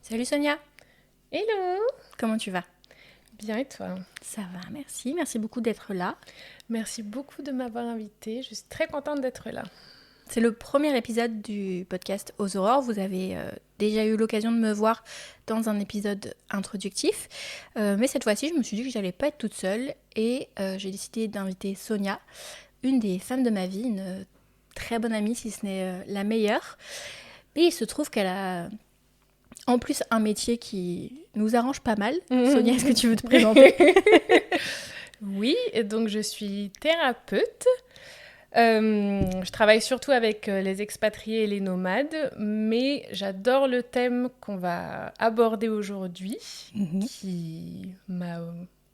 Salut Sonia, Hello! comment tu vas? Bien et toi? Ça va, merci. Merci beaucoup d'être là. Merci beaucoup de m'avoir invitée. Je suis très contente d'être là. C'est le premier épisode du podcast Aux Aurores. Vous avez déjà eu l'occasion de me voir dans un épisode introductif. Mais cette fois-ci, je me suis dit que j'allais pas être toute seule et j'ai décidé d'inviter Sonia, une des femmes de ma vie, une très bonne amie, si ce n'est la meilleure. Et il se trouve qu'elle a en plus un métier qui nous arrange pas mal. Sonia, est-ce que tu veux te présenter? Oui, et donc je suis thérapeute. Je travaille surtout avec les expatriés et les nomades, mais j'adore le thème qu'on va aborder aujourd'hui, qui m'a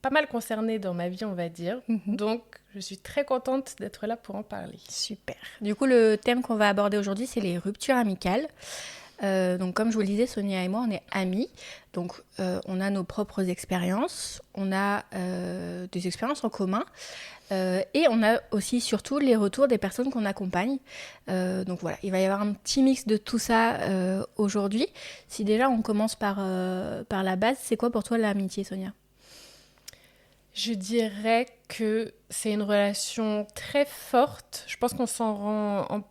pas mal concernée dans ma vie, on va dire. Donc, je suis très contente d'être là pour en parler. Super. Du coup, le thème qu'on va aborder aujourd'hui, c'est les ruptures amicales. Donc, comme je vous le disais, Sonia et moi, on est amies. Donc, on a nos propres expériences. On a des expériences en commun. Et on a aussi, surtout, les retours des personnes qu'on accompagne. Donc, voilà, il va y avoir un petit mix de tout ça aujourd'hui. Si déjà, on commence par la base, c'est quoi pour toi l'amitié, Sonia? Je dirais que c'est une relation très forte. Je pense qu'on s'en rend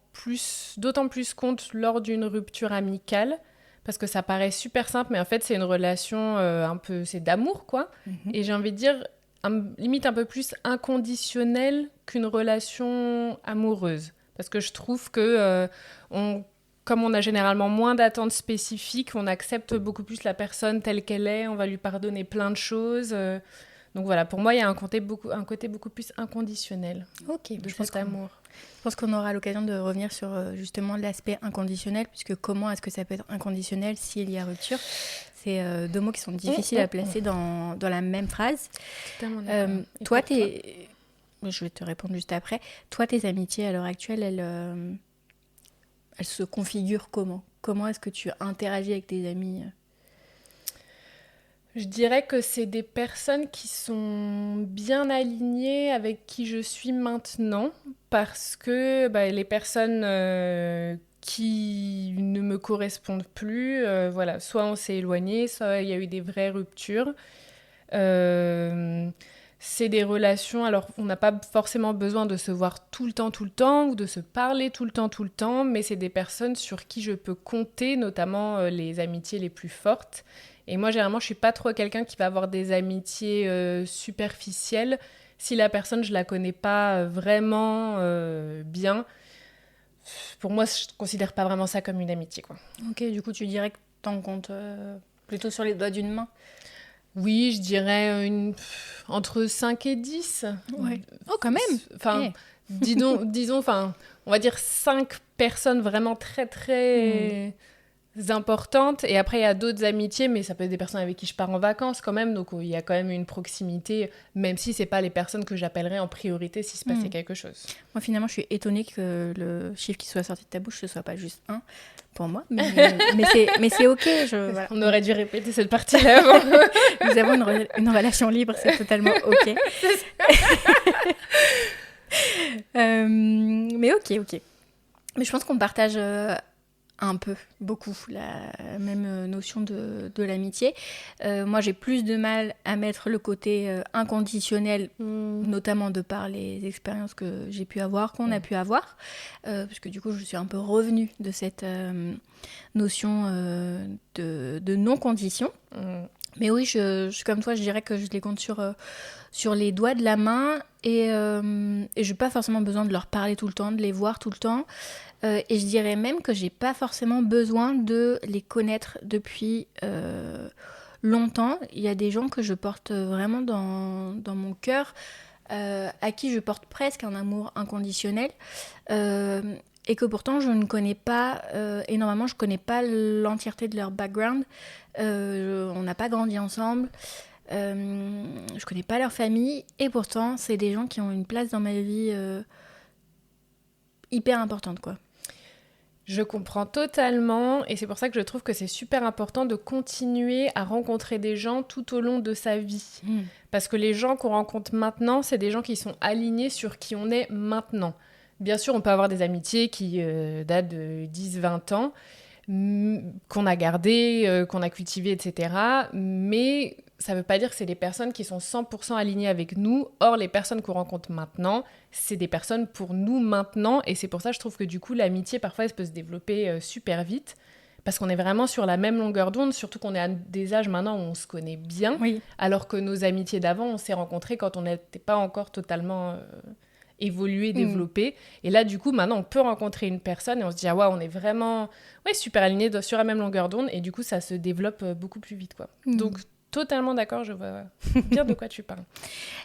d'autant plus compte lors d'une rupture amicale, parce que ça paraît super simple, mais en fait c'est une relation c'est d'amour quoi. Et j'ai envie de dire limite un peu plus inconditionnelle qu'une relation amoureuse, parce que je trouve que comme on a généralement moins d'attentes spécifiques, on accepte beaucoup plus la personne telle qu'elle est, on va lui pardonner plein de choses. Donc voilà, pour moi, il y a un côté beaucoup plus inconditionnel Ok, de je pense cet amour. Je pense qu'on aura l'occasion de revenir sur justement l'aspect inconditionnel, puisque comment est-ce que ça peut être inconditionnel s'il y a rupture? C'est deux mots qui sont difficiles à placer dans la même phrase. Totalement d'accord. Toi, je vais te répondre juste après. Toi, tes amitiés à l'heure actuelle, elles se configurent comment? Comment est-ce que tu interagis avec tes amis? Je dirais que c'est des personnes qui sont bien alignées avec qui je suis maintenant, parce que les personnes qui ne me correspondent plus, voilà, soit on s'est éloigné, soit il y a eu des vraies ruptures. Euh, c'est des relations, alors on n'a pas forcément besoin de se voir tout le temps, ou de se parler tout le temps, mais c'est des personnes sur qui je peux compter, notamment les amitiés les plus fortes. Et moi, généralement, je suis pas trop quelqu'un qui va avoir des amitiés superficielles. Si la personne, je la connais pas vraiment bien, pour moi, je considère pas vraiment ça comme une amitié, quoi. Ok, du coup, tu dirais que t'en comptes plutôt sur les doigts d'une main? Oui, je dirais entre 5 et 10. Ouais. Oh, quand même. Enfin, Eh. disons, on va dire 5 personnes vraiment très, très importantes. Et après, il y a d'autres amitiés, mais ça peut être des personnes avec qui je pars en vacances quand même. Donc, il y a quand même une proximité, même si c'est pas les personnes que j'appellerais en priorité s'il se passait quelque chose. Moi, finalement, je suis étonnée que le chiffre qui soit sorti de ta bouche, ce soit pas juste un pour moi. Mais c'est ok. Voilà. On aurait dû répéter cette partie-là avant. Nous avons une relation libre, c'est totalement ok. Mais ok. Mais je pense qu'on partage un peu, beaucoup, la même notion de l'amitié. Moi, j'ai plus de mal à mettre le côté inconditionnel, notamment de par les expériences que j'ai pu avoir, qu'on a pu avoir, parce que du coup, je suis un peu revenue de cette notion de non-condition. Mais oui, je suis comme toi, je dirais que je les compte sur les doigts de la main et je n'ai pas forcément besoin de leur parler tout le temps, de les voir tout le temps. Et je dirais même que j'ai pas forcément besoin de les connaître depuis longtemps. Il y a des gens que je porte vraiment dans mon cœur, à qui je porte presque un amour inconditionnel. Et que pourtant je ne connais pas énormément, je connais pas l'entièreté de leur background. On n'a pas grandi ensemble. Je connais pas leur famille. Et pourtant, c'est des gens qui ont une place dans ma vie hyper importante, quoi. Je comprends totalement et c'est pour ça que je trouve que c'est super important de continuer à rencontrer des gens tout au long de sa vie. Parce que les gens qu'on rencontre maintenant, c'est des gens qui sont alignés sur qui on est maintenant. Bien sûr, on peut avoir des amitiés qui datent de 10-20 ans, qu'on a gardées, qu'on a cultivées, etc. Mais ça ne veut pas dire que c'est des personnes qui sont 100% alignées avec nous. Or, les personnes qu'on rencontre maintenant, c'est des personnes pour nous maintenant. Et c'est pour ça que je trouve que du coup, l'amitié, parfois, elle peut se développer super vite. Parce qu'on est vraiment sur la même longueur d'onde, surtout qu'on est à des âges maintenant où on se connaît bien. Oui. Alors que nos amitiés d'avant, on s'est rencontrés quand on n'était pas encore totalement évolué, développé. Et là, du coup, maintenant, on peut rencontrer une personne et on se dit, ah ouais, on est vraiment super alignés sur la même longueur d'onde. Et du coup, ça se développe beaucoup plus vite, quoi. Donc, totalement d'accord, je vois bien de quoi tu parles.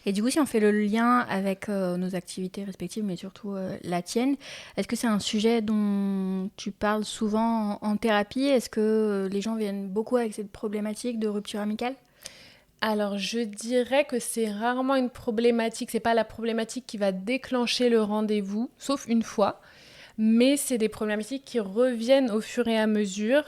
Et du coup, si on fait le lien avec nos activités respectives, mais surtout la tienne, est-ce que c'est un sujet dont tu parles souvent en thérapie ? Est-ce que les gens viennent beaucoup avec cette problématique de rupture amicale ? Alors, je dirais que c'est rarement une problématique. C'est pas la problématique qui va déclencher le rendez-vous, sauf une fois. Mais c'est des problématiques qui reviennent au fur et à mesure.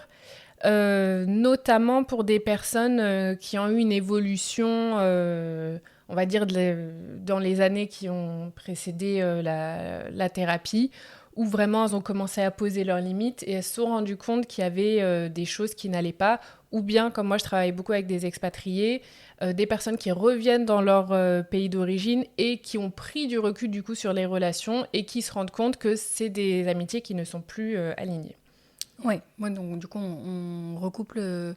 Notamment pour des personnes qui ont eu une évolution, on va dire, dans les années qui ont précédé la thérapie, où vraiment elles ont commencé à poser leurs limites et elles se sont rendues compte qu'il y avait des choses qui n'allaient pas, ou bien, comme moi je travaille beaucoup avec des expatriés, des personnes qui reviennent dans leur pays d'origine et qui ont pris du recul du coup sur les relations et qui se rendent compte que c'est des amitiés qui ne sont plus alignées. Oui, donc du coup, on recoupe le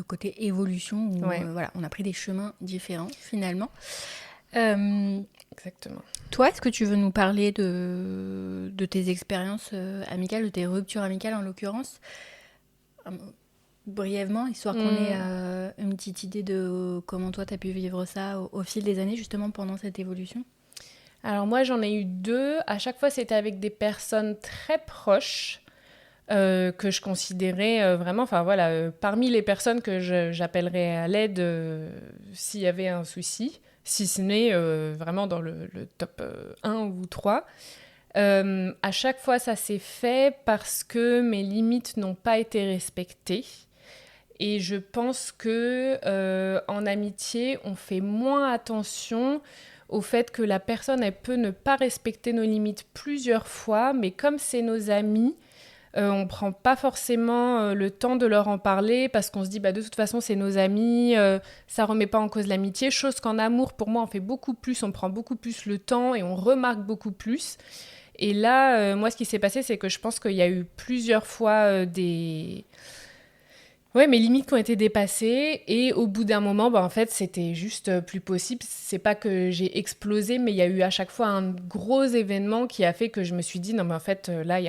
côté évolution où voilà, on a pris des chemins différents finalement. Exactement. Toi, est-ce que tu veux nous parler de tes expériences amicales, de tes ruptures amicales en l'occurrence, brièvement, histoire qu'on ait une petite idée de comment toi, tu as pu vivre ça au fil des années, justement pendant cette évolution ? Alors moi, j'en ai eu 2. À chaque fois, c'était avec des personnes très proches. Que je considérais vraiment, enfin voilà, parmi les personnes que j'appellerais à l'aide s'il y avait un souci, si ce n'est vraiment dans le top 1 ou 3. À chaque fois, ça s'est fait parce que mes limites n'ont pas été respectées. Et je pense que en amitié, on fait moins attention au fait que la personne, elle peut ne pas respecter nos limites plusieurs fois, mais comme c'est nos amis, on ne prend pas forcément le temps de leur en parler parce qu'on se dit de toute façon c'est nos amis, ça ne remet pas en cause l'amitié, chose qu'en amour pour moi on fait beaucoup plus, on prend beaucoup plus le temps et on remarque beaucoup plus. Et là, moi ce qui s'est passé c'est que je pense qu'il y a eu plusieurs fois mes limites qui ont été dépassées et au bout d'un moment, en fait, c'était juste plus possible. C'est pas que j'ai explosé, mais il y a eu à chaque fois un gros événement qui a fait que je me suis dit non mais en fait là il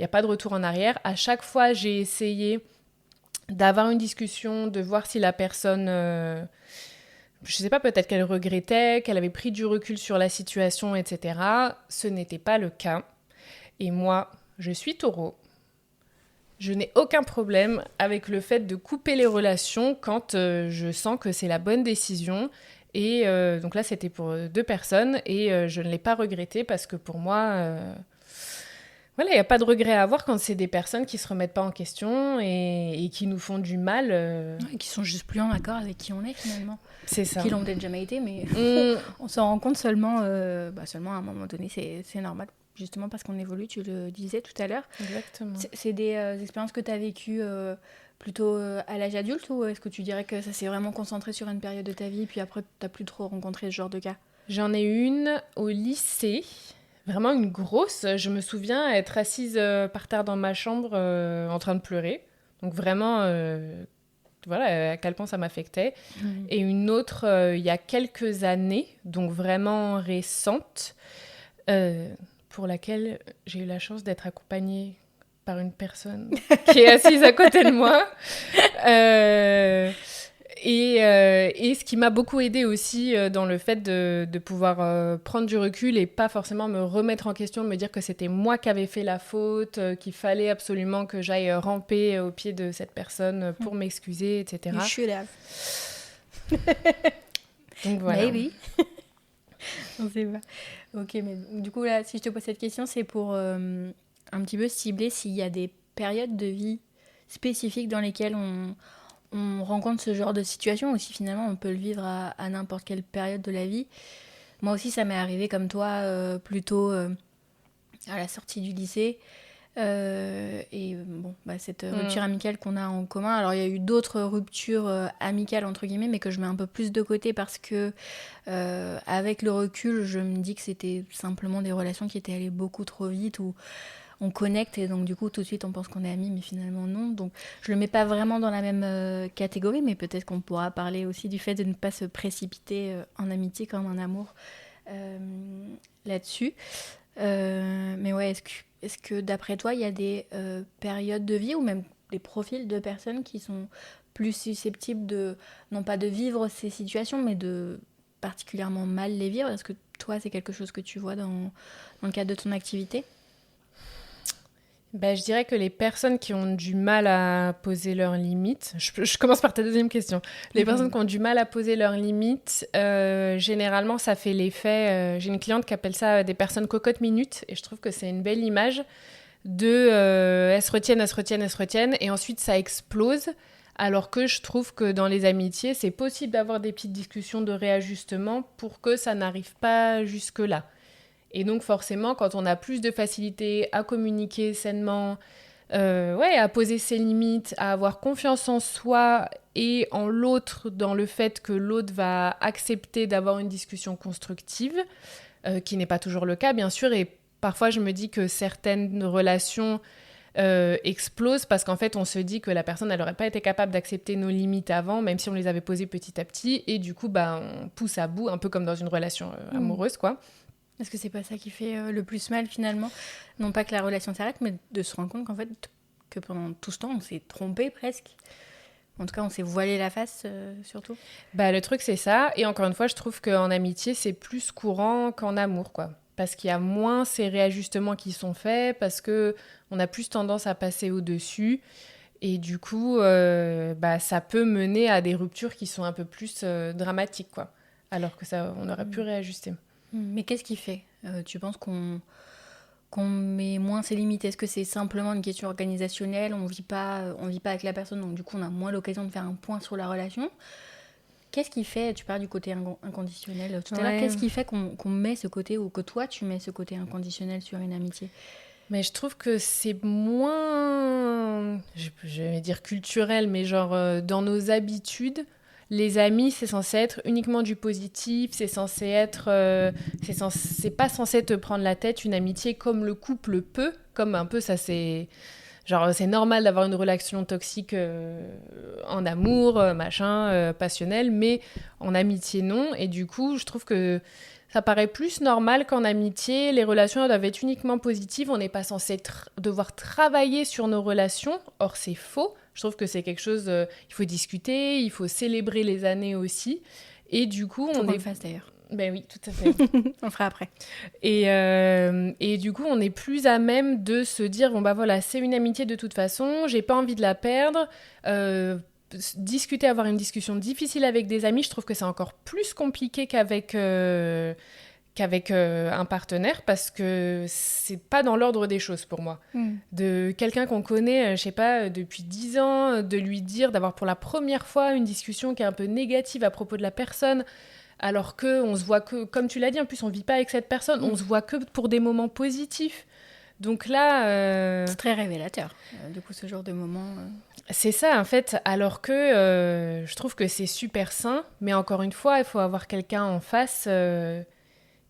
n'y a pas de retour en arrière. À chaque fois, j'ai essayé d'avoir une discussion, de voir si la personne, je ne sais pas, peut-être qu'elle regrettait, qu'elle avait pris du recul sur la situation, etc. Ce n'était pas le cas. Et moi, je suis taureau. Je n'ai aucun problème avec le fait de couper les relations quand je sens que c'est la bonne décision. Et donc là, c'était pour 2 personnes et je ne l'ai pas regretté parce que pour moi... Voilà, il n'y a pas de regret à avoir quand c'est des personnes qui ne se remettent pas en question et qui nous font du mal. Et qui sont juste plus en accord avec qui on est finalement. C'est ça. Qui l'ont peut-être jamais été, mais on s'en rend compte seulement à un moment donné, c'est normal. Justement parce qu'on évolue, tu le disais tout à l'heure. Exactement. C'est des expériences que tu as vécues plutôt à l'âge adulte ou est-ce que tu dirais que ça s'est vraiment concentré sur une période de ta vie puis après tu n'as plus trop rencontré ce genre de cas ? J'en ai une au lycée. Vraiment une grosse. Je me souviens être assise par terre dans ma chambre en train de pleurer. Donc vraiment, voilà à quel point ça m'affectait. Et une autre il y a quelques années, donc vraiment récente, pour laquelle j'ai eu la chance d'être accompagnée par une personne qui est assise à côté de moi. Et ce qui m'a beaucoup aidée aussi dans le fait de pouvoir prendre du recul et pas forcément me remettre en question, me dire que c'était moi qui avais fait la faute, qu'il fallait absolument que j'aille ramper au pied de cette personne pour m'excuser, etc. You should have. Donc voilà. Maybe. On sait pas. Ok, mais du coup là, si je te pose cette question, c'est pour un petit peu cibler s'il y a des périodes de vie spécifiques dans lesquelles on rencontre ce genre de situation ou si finalement on peut le vivre à n'importe quelle période de la vie. Moi aussi, ça m'est arrivé comme toi, plutôt à la sortie du lycée. Et bon, cette rupture amicale qu'on a en commun, alors il y a eu d'autres ruptures amicales entre guillemets, mais que je mets un peu plus de côté parce que avec le recul, je me dis que c'était simplement des relations qui étaient allées beaucoup trop vite, où on connecte et donc du coup tout de suite on pense qu'on est amis, mais finalement non. Donc je le mets pas vraiment dans la même catégorie, mais peut-être qu'on pourra parler aussi du fait de ne pas se précipiter en amitié comme en amour là-dessus. Mais ouais, est-ce que d'après toi, il y a des périodes de vie ou même des profils de personnes qui sont plus susceptibles de, non pas de vivre ces situations, mais de particulièrement mal les vivre? Est-ce que toi, c'est quelque chose que tu vois dans le cadre de ton activité? Je dirais que les personnes qui ont du mal à poser leurs limites, je commence par ta deuxième question. Les personnes qui ont du mal à poser leurs limites, généralement, ça fait l'effet... j'ai une cliente qui appelle ça des personnes cocottes minutes, et je trouve que c'est une belle image de... elles se retiennent, et ensuite ça explose. Alors que je trouve que dans les amitiés, c'est possible d'avoir des petites discussions de réajustement pour que ça n'arrive pas jusque-là. Et donc forcément, quand on a plus de facilité à communiquer sainement, à poser ses limites, à avoir confiance en soi et en l'autre, dans le fait que l'autre va accepter d'avoir une discussion constructive, qui n'est pas toujours le cas, bien sûr. Et parfois, je me dis que certaines relations explosent parce qu'en fait, on se dit que la personne, elle n'aurait pas été capable d'accepter nos limites avant, même si on les avait posées petit à petit. Et du coup, on pousse à bout, un peu comme dans une relation amoureuse, quoi. Est-ce que c'est pas ça qui fait le plus mal finalement? Non pas que la relation s'arrête, mais de se rendre compte qu'en fait, que pendant tout ce temps, on s'est trompé presque. En tout cas, on s'est voilé la face, surtout. Le truc, c'est ça. Et encore une fois, je trouve qu'en amitié, c'est plus courant qu'en amour, quoi. Parce qu'il y a moins ces réajustements qui sont faits, parce qu'on a plus tendance à passer au-dessus. Et du coup, ça peut mener à des ruptures qui sont un peu plus dramatiques, quoi. Alors que ça, on aurait pu réajuster. Mais qu'est-ce qui fait tu penses qu'on met moins ses limites? Est-ce que c'est simplement une question organisationnelle? On vit pas avec la personne, donc du coup on a moins l'occasion de faire un point sur la relation. Qu'est-ce qui fait, tu parles du côté inconditionnel tout à l'heure, qu'est-ce qui fait qu'on met ce côté, ou que toi tu mets ce côté inconditionnel sur une amitié? Mais je trouve que c'est moins, je vais dire culturel, mais genre dans nos habitudes. Les amis, c'est censé être uniquement du positif, c'est censé être... c'est pas censé te prendre la tête, une amitié comme le couple peut, comme un peu ça c'est... Genre c'est normal d'avoir une relation toxique en amour, passionnel, mais en amitié non. Et du coup, je trouve que ça paraît plus normal qu'en amitié, les relations doivent être uniquement positives, on n'est pas censé devoir travailler sur nos relations, or c'est faux. Je trouve que c'est quelque chose, il faut discuter, il faut célébrer les années aussi. Et du coup, on le fasse d'ailleurs. Ben oui, tout à fait. On fera après. Et du coup, on est plus à même de se dire, c'est une amitié de toute façon, j'ai pas envie de la perdre. Discuter, avoir une discussion difficile avec des amis, je trouve que c'est encore plus compliqué qu'avec un partenaire, parce que c'est pas dans l'ordre des choses pour moi. De quelqu'un qu'on connaît, je sais pas, depuis 10 ans, de lui dire, d'avoir pour la première fois une discussion qui est un peu négative à propos de la personne, alors qu'on se voit que, comme tu l'as dit, en plus on vit pas avec cette personne, on se voit que pour des moments positifs. Donc là... C'est très révélateur, du coup, ce genre de moment... C'est ça, en fait, alors que je trouve que c'est super sain, mais encore une fois, il faut avoir quelqu'un en face...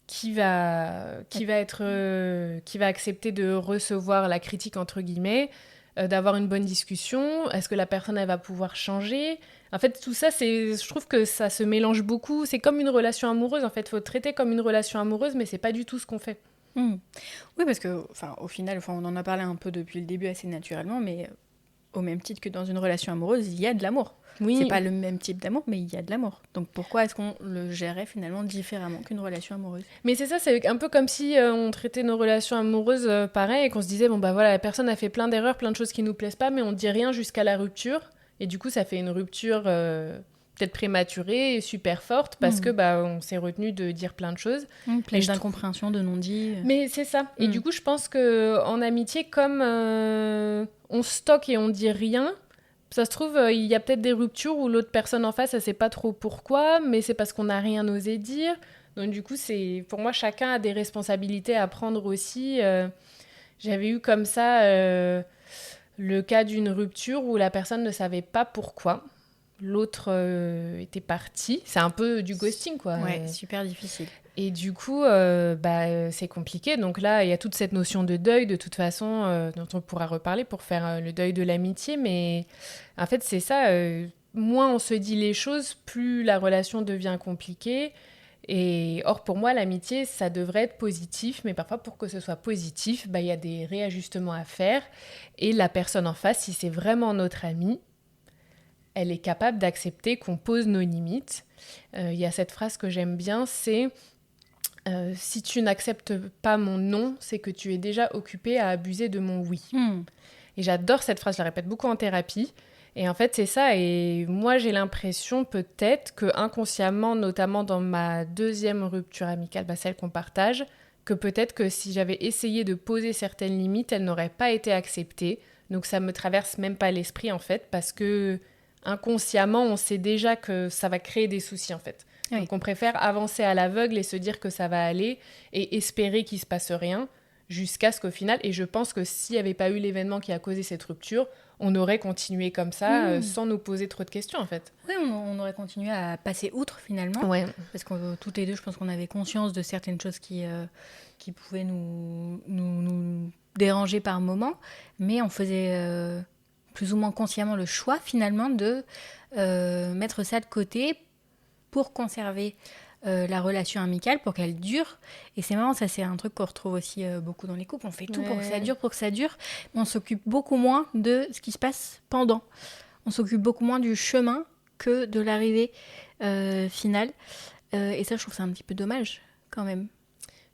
qui va accepter de recevoir la critique, entre guillemets, d'avoir une bonne discussion. Est-ce que la personne, elle va pouvoir changer? En fait, tout ça, je trouve que ça se mélange beaucoup. C'est comme une relation amoureuse, en fait. Il faut traiter comme une relation amoureuse, mais c'est pas du tout ce qu'on fait. Oui, parce que, au final, on en a parlé un peu depuis le début assez naturellement, mais au même titre que dans une relation amoureuse, il y a de l'amour. Oui. C'est pas le même type d'amour, mais il y a de l'amour. Donc pourquoi est-ce qu'on le gérait finalement différemment qu'une relation amoureuse? Mais c'est ça, c'est un peu comme si on traitait nos relations amoureuses pareil, et qu'on se disait, la personne a fait plein d'erreurs, plein de choses qui nous plaisent pas, mais on dit rien jusqu'à la rupture. Et du coup, ça fait une rupture peut-être prématurée et super forte, parce que on s'est retenu de dire plein de choses. Plein d'incompréhension, de non-dits. Mais c'est ça. Et du coup, je pense qu'en amitié, comme on stocke et on dit rien, ça se trouve, il y a peut-être des ruptures où l'autre personne en face, elle sait pas trop pourquoi, mais c'est parce qu'on n'a rien osé dire. Donc du coup, pour moi, chacun a des responsabilités à prendre aussi. J'avais eu comme ça le cas d'une rupture où la personne ne savait pas pourquoi. L'autre était parti. C'est un peu du ghosting, quoi. Ouais, super difficile. Et du coup, c'est compliqué. Donc là, il y a toute cette notion de deuil, de toute façon, dont on pourra reparler pour faire le deuil de l'amitié. Mais en fait, c'est ça. Moins on se dit les choses, plus la relation devient compliquée. Et or, pour moi, l'amitié, ça devrait être positif. Mais parfois, pour que ce soit positif, il y a des réajustements à faire. Et la personne en face, si c'est vraiment notre amie, elle est capable d'accepter qu'on pose nos limites. Il y a cette phrase que j'aime bien, c'est si tu n'acceptes pas mon non, c'est que tu es déjà occupé à abuser de mon oui. Et j'adore cette phrase, je la répète beaucoup en thérapie. Et en fait, c'est ça. Et moi, j'ai l'impression peut-être que inconsciemment, notamment dans ma deuxième rupture amicale, celle qu'on partage, que peut-être que si j'avais essayé de poser certaines limites, elles n'auraient pas été acceptées. Donc ça me traverse même pas l'esprit, en fait, parce que inconsciemment, on sait déjà que ça va créer des soucis, en fait. Oui. Donc on préfère avancer à l'aveugle et se dire que ça va aller et espérer qu'il se passe rien jusqu'à ce qu'au final, et je pense que s'il n'y avait pas eu l'événement qui a causé cette rupture, on aurait continué comme ça sans nous poser trop de questions, en fait. Oui, on aurait continué à passer outre finalement. Ouais. Parce que toutes les deux, je pense qu'on avait conscience de certaines choses qui pouvaient nous déranger par moment. Mais on faisait plus ou moins consciemment le choix finalement de mettre ça de côté pour conserver la relation amicale, pour qu'elle dure. Et c'est marrant, ça c'est un truc qu'on retrouve aussi beaucoup dans les couples. On fait tout pour que ça dure, mais on s'occupe beaucoup moins de ce qui se passe pendant. On s'occupe beaucoup moins du chemin que de l'arrivée finale. Et ça, je trouve ça un petit peu dommage, quand même.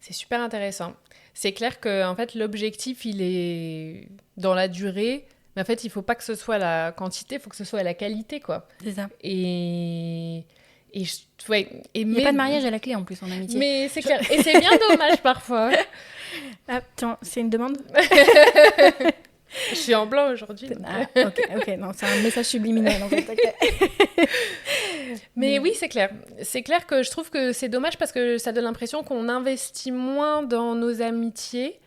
C'est super intéressant. C'est clair que en fait, l'objectif, il est dans la durée, mais en fait, il ne faut pas que ce soit la quantité, il faut que ce soit la qualité, quoi. C'est ça. Il n'y a pas de mariage à la clé, en plus, en amitié. Mais c'est clair. Et c'est bien dommage, parfois. Ah, tiens, c'est une demande. Je suis en blanc aujourd'hui. Ah, ok, non, c'est un message subliminal en fait. Okay. Mais oui, c'est clair. C'est clair que je trouve que c'est dommage parce que ça donne l'impression qu'on investit moins dans nos amitiés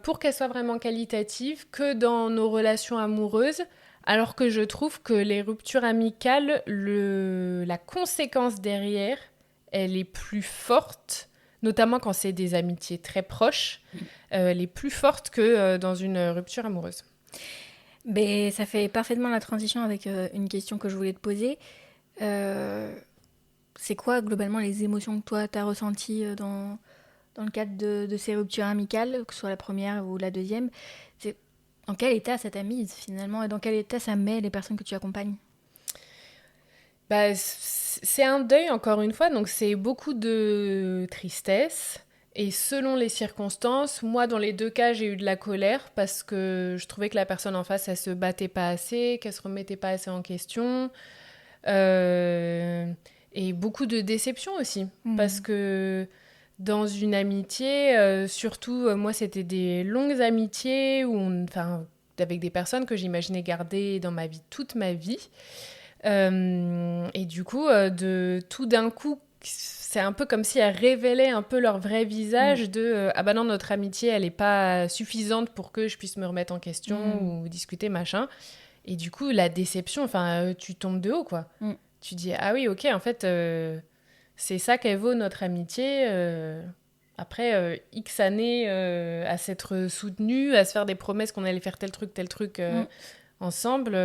pour qu'elles soient vraiment qualitatives que dans nos relations amoureuses. Alors que je trouve que les ruptures amicales, la conséquence derrière, elle est plus forte, notamment quand c'est des amitiés très proches, elle est plus forte que dans une rupture amoureuse. Mais ça fait parfaitement la transition avec une question que je voulais te poser. C'est quoi globalement les émotions que toi t'as ressenties dans le cadre de ces ruptures amicales, que ce soit la première ou la deuxième? C'est dans quel état ça t'a mise finalement et dans quel état ça met les personnes que tu accompagnes? C'est un deuil encore une fois, donc c'est beaucoup de tristesse. Et selon les circonstances, moi dans les deux cas j'ai eu de la colère parce que je trouvais que la personne en face elle se battait pas assez, qu'elle se remettait pas assez en question. Et beaucoup de déception aussi parce que dans une amitié, surtout moi c'était des longues amitiés avec des personnes que j'imaginais garder dans ma vie toute ma vie. Et du coup, de tout d'un coup, c'est un peu comme si elles révélaient un peu leur vrai visage de ah bah non, notre amitié, elle n'est pas suffisante pour que je puisse me remettre en question ou discuter, machin. Et du coup, la déception, tu tombes de haut, quoi. Tu dis, ah oui, ok, en fait, c'est ça qu'elle vaut, notre amitié. Après X années à s'être soutenue, à se faire des promesses qu'on allait faire tel truc ensemble.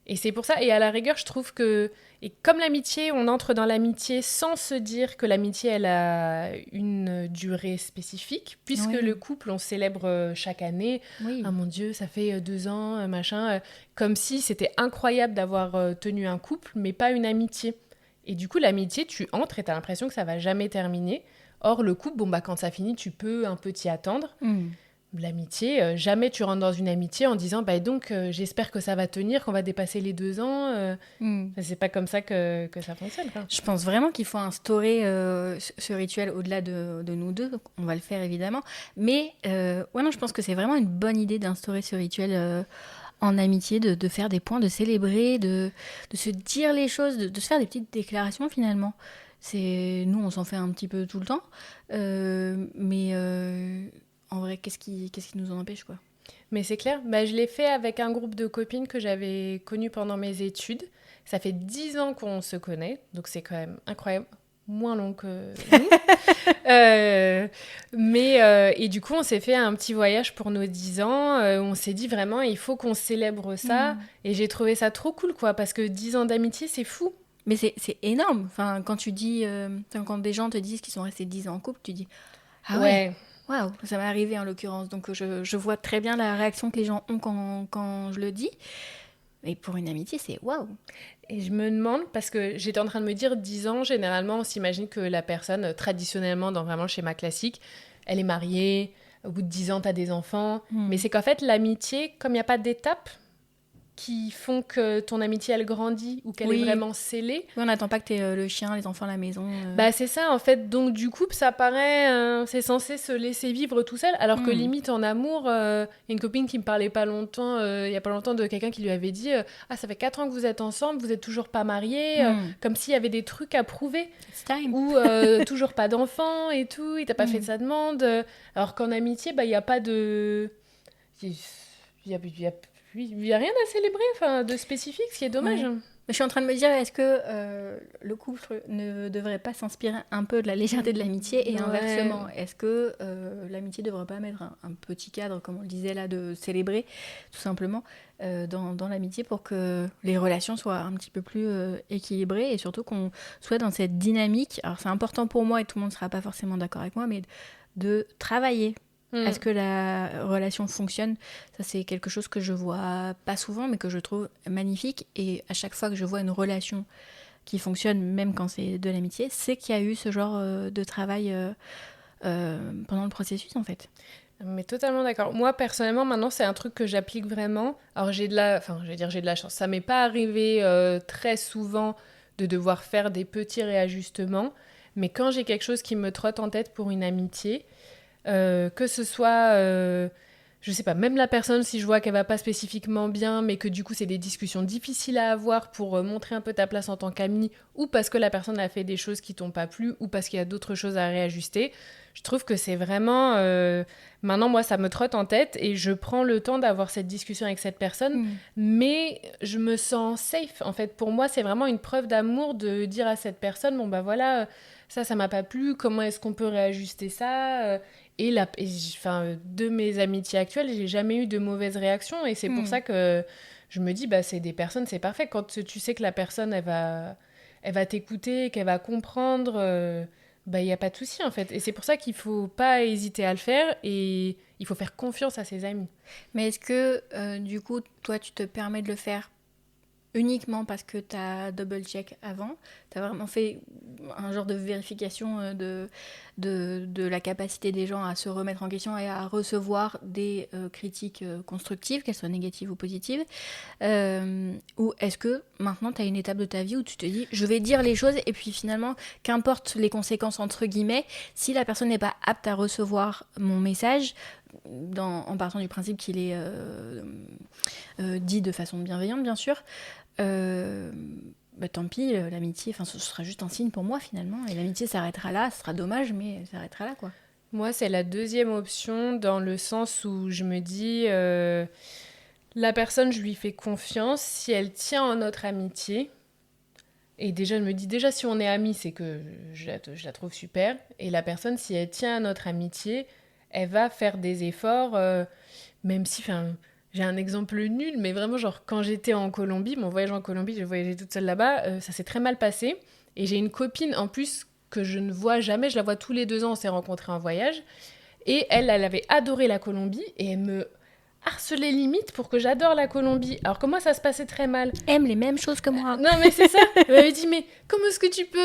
Et c'est pour ça, et à la rigueur, je trouve que, et comme l'amitié, on entre dans l'amitié sans se dire que l'amitié, elle a une durée spécifique, puisque le couple, on célèbre chaque année. Oui. Ah mon Dieu, ça fait 2 ans, machin. Comme si c'était incroyable d'avoir tenu un couple, mais pas une amitié. Et du coup, l'amitié, tu entres et t'as l'impression que ça va jamais terminer. Or, le couple, quand ça finit, tu peux un peu t'y attendre. L'amitié, jamais tu rentres dans une amitié en disant j'espère que ça va tenir, qu'on va dépasser les 2 ans. C'est pas comme ça que ça fonctionne, quoi. Je pense vraiment qu'il faut instaurer ce rituel au-delà de nous deux. Donc on va le faire évidemment. Mais je pense que c'est vraiment une bonne idée d'instaurer ce rituel en amitié, de faire des points, de célébrer, de se dire les choses, de se faire des petites déclarations finalement. Nous, on s'en fait un petit peu tout le temps. Mais en vrai, qu'est-ce qui nous en empêche, quoi. Mais c'est clair, bah, je l'ai fait avec un groupe de copines que j'avais connu pendant mes études. Ça fait 10 ans qu'on se connaît, donc c'est quand même incroyable. Moins long que nous. Et du coup, on s'est fait un petit voyage pour nos 10 ans. On s'est dit vraiment, il faut qu'on célèbre ça. Et j'ai trouvé ça trop cool, quoi, parce que 10 ans d'amitié, c'est fou. Mais c'est énorme. Enfin, quand tu dis, quand des gens te disent qu'ils sont restés 10 ans en couple, tu dis ah ouais. Waouh, ça m'est arrivé en l'occurrence. Donc je vois très bien la réaction que les gens ont quand je le dis. Et pour une amitié, c'est waouh. Et je me demande, parce que j'étais en train de me dire, 10 ans, généralement, on s'imagine que la personne, traditionnellement, dans vraiment le schéma classique, elle est mariée, au bout de 10 ans, t'as des enfants. Mais c'est qu'en fait, l'amitié, comme il n'y a pas d'étapes qui font que ton amitié, elle grandit ou qu'elle est vraiment scellée. Oui, on n'attend pas que t'aies le chien, les enfants à la maison. Bah, c'est ça, en fait. Donc, du coup, ça paraît... c'est censé se laisser vivre tout seul, alors que limite, en amour, y a une copine qui me parlait pas longtemps, il y a pas longtemps, de quelqu'un qui lui avait dit ah, ça fait 4 ans que vous êtes ensemble, vous êtes toujours pas mariés, comme s'il y avait des trucs à prouver. It's time. Ou toujours pas d'enfants et tout, il t'a pas fait sa demande. Alors qu'en amitié, bah, il n'y a pas de... Il y a rien à célébrer, enfin, de spécifique, ce qui est dommage. Ouais. Je suis en train de me dire, est-ce que le couple ne devrait pas s'inspirer un peu de la légèreté de l'amitié et inversement, est-ce que l'amitié ne devrait pas mettre un petit cadre, comme on le disait là, de célébrer, tout simplement, dans l'amitié pour que les relations soient un petit peu plus équilibrées et surtout qu'on soit dans cette dynamique. Alors c'est important pour moi et tout le monde ne sera pas forcément d'accord avec moi, mais de travailler. Est-ce que la relation fonctionne ? Ça, c'est quelque chose que je vois pas souvent, mais que je trouve magnifique. Et à chaque fois que je vois une relation qui fonctionne, même quand c'est de l'amitié, c'est qu'il y a eu ce genre de travail pendant le processus, en fait. Mais totalement d'accord. Moi, personnellement, maintenant, c'est un truc que j'applique vraiment. Alors, j'ai de la chance. Ça m'est pas arrivé très souvent de devoir faire des petits réajustements. Mais quand j'ai quelque chose qui me trotte en tête pour une amitié... que ce soit, je sais pas, même la personne, si je vois qu'elle va pas spécifiquement bien, mais que du coup c'est des discussions difficiles à avoir pour montrer un peu ta place en tant qu'amie, ou parce que la personne a fait des choses qui t'ont pas plu, ou parce qu'il y a d'autres choses à réajuster, je trouve que c'est vraiment... Maintenant, moi, ça me trotte en tête et je prends le temps d'avoir cette discussion avec cette personne, mais je me sens safe. En fait, pour moi, c'est vraiment une preuve d'amour de dire à cette personne, bon bah voilà... Ça m'a pas plu, comment est-ce qu'on peut réajuster ça de mes amitiés actuelles, j'ai jamais eu de mauvaises réactions et c'est pour ça que je me dis, bah, c'est des personnes, c'est parfait. Quand tu sais que la personne, elle va t'écouter, qu'elle va comprendre, bah, il n'y a pas de souci en fait. Et c'est pour ça qu'il faut pas hésiter à le faire et il faut faire confiance à ses amis. Mais est-ce que, du coup, toi, tu te permets de le faire uniquement parce que tu as double-check avant, tu as vraiment fait un genre de vérification de la capacité des gens à se remettre en question et à recevoir des critiques constructives, qu'elles soient négatives ou positives, ou est-ce que maintenant tu as une étape de ta vie où tu te dis je vais dire les choses et puis finalement qu'importe les conséquences entre guillemets, si la personne n'est pas apte à recevoir mon message, en partant du principe qu'il est dit de façon bienveillante bien sûr, bah, tant pis, l'amitié, ce sera juste un signe pour moi finalement, et l'amitié s'arrêtera là, ce sera dommage mais ça s'arrêtera là quoi. Moi c'est la deuxième option dans le sens où je me dis la personne, je lui fais confiance, si elle tient en notre amitié, et déjà je me dis déjà si on est amis c'est que je la trouve super, et la personne si elle tient à notre amitié, elle va faire des efforts, même si, j'ai un exemple nul, mais vraiment, genre, quand j'étais en Colombie, mon voyage en Colombie, j'ai voyagé toute seule là-bas, ça s'est très mal passé. Et j'ai une copine, en plus, que je ne vois jamais, je la vois tous les 2 ans, on s'est rencontrés en voyage. Et elle avait adoré la Colombie, et elle me harcelait limite pour que j'adore la Colombie. Alors que moi, ça se passait très mal. Aime les mêmes choses que moi. Non, mais c'est ça. Elle m'avait dit, mais comment est-ce que tu peux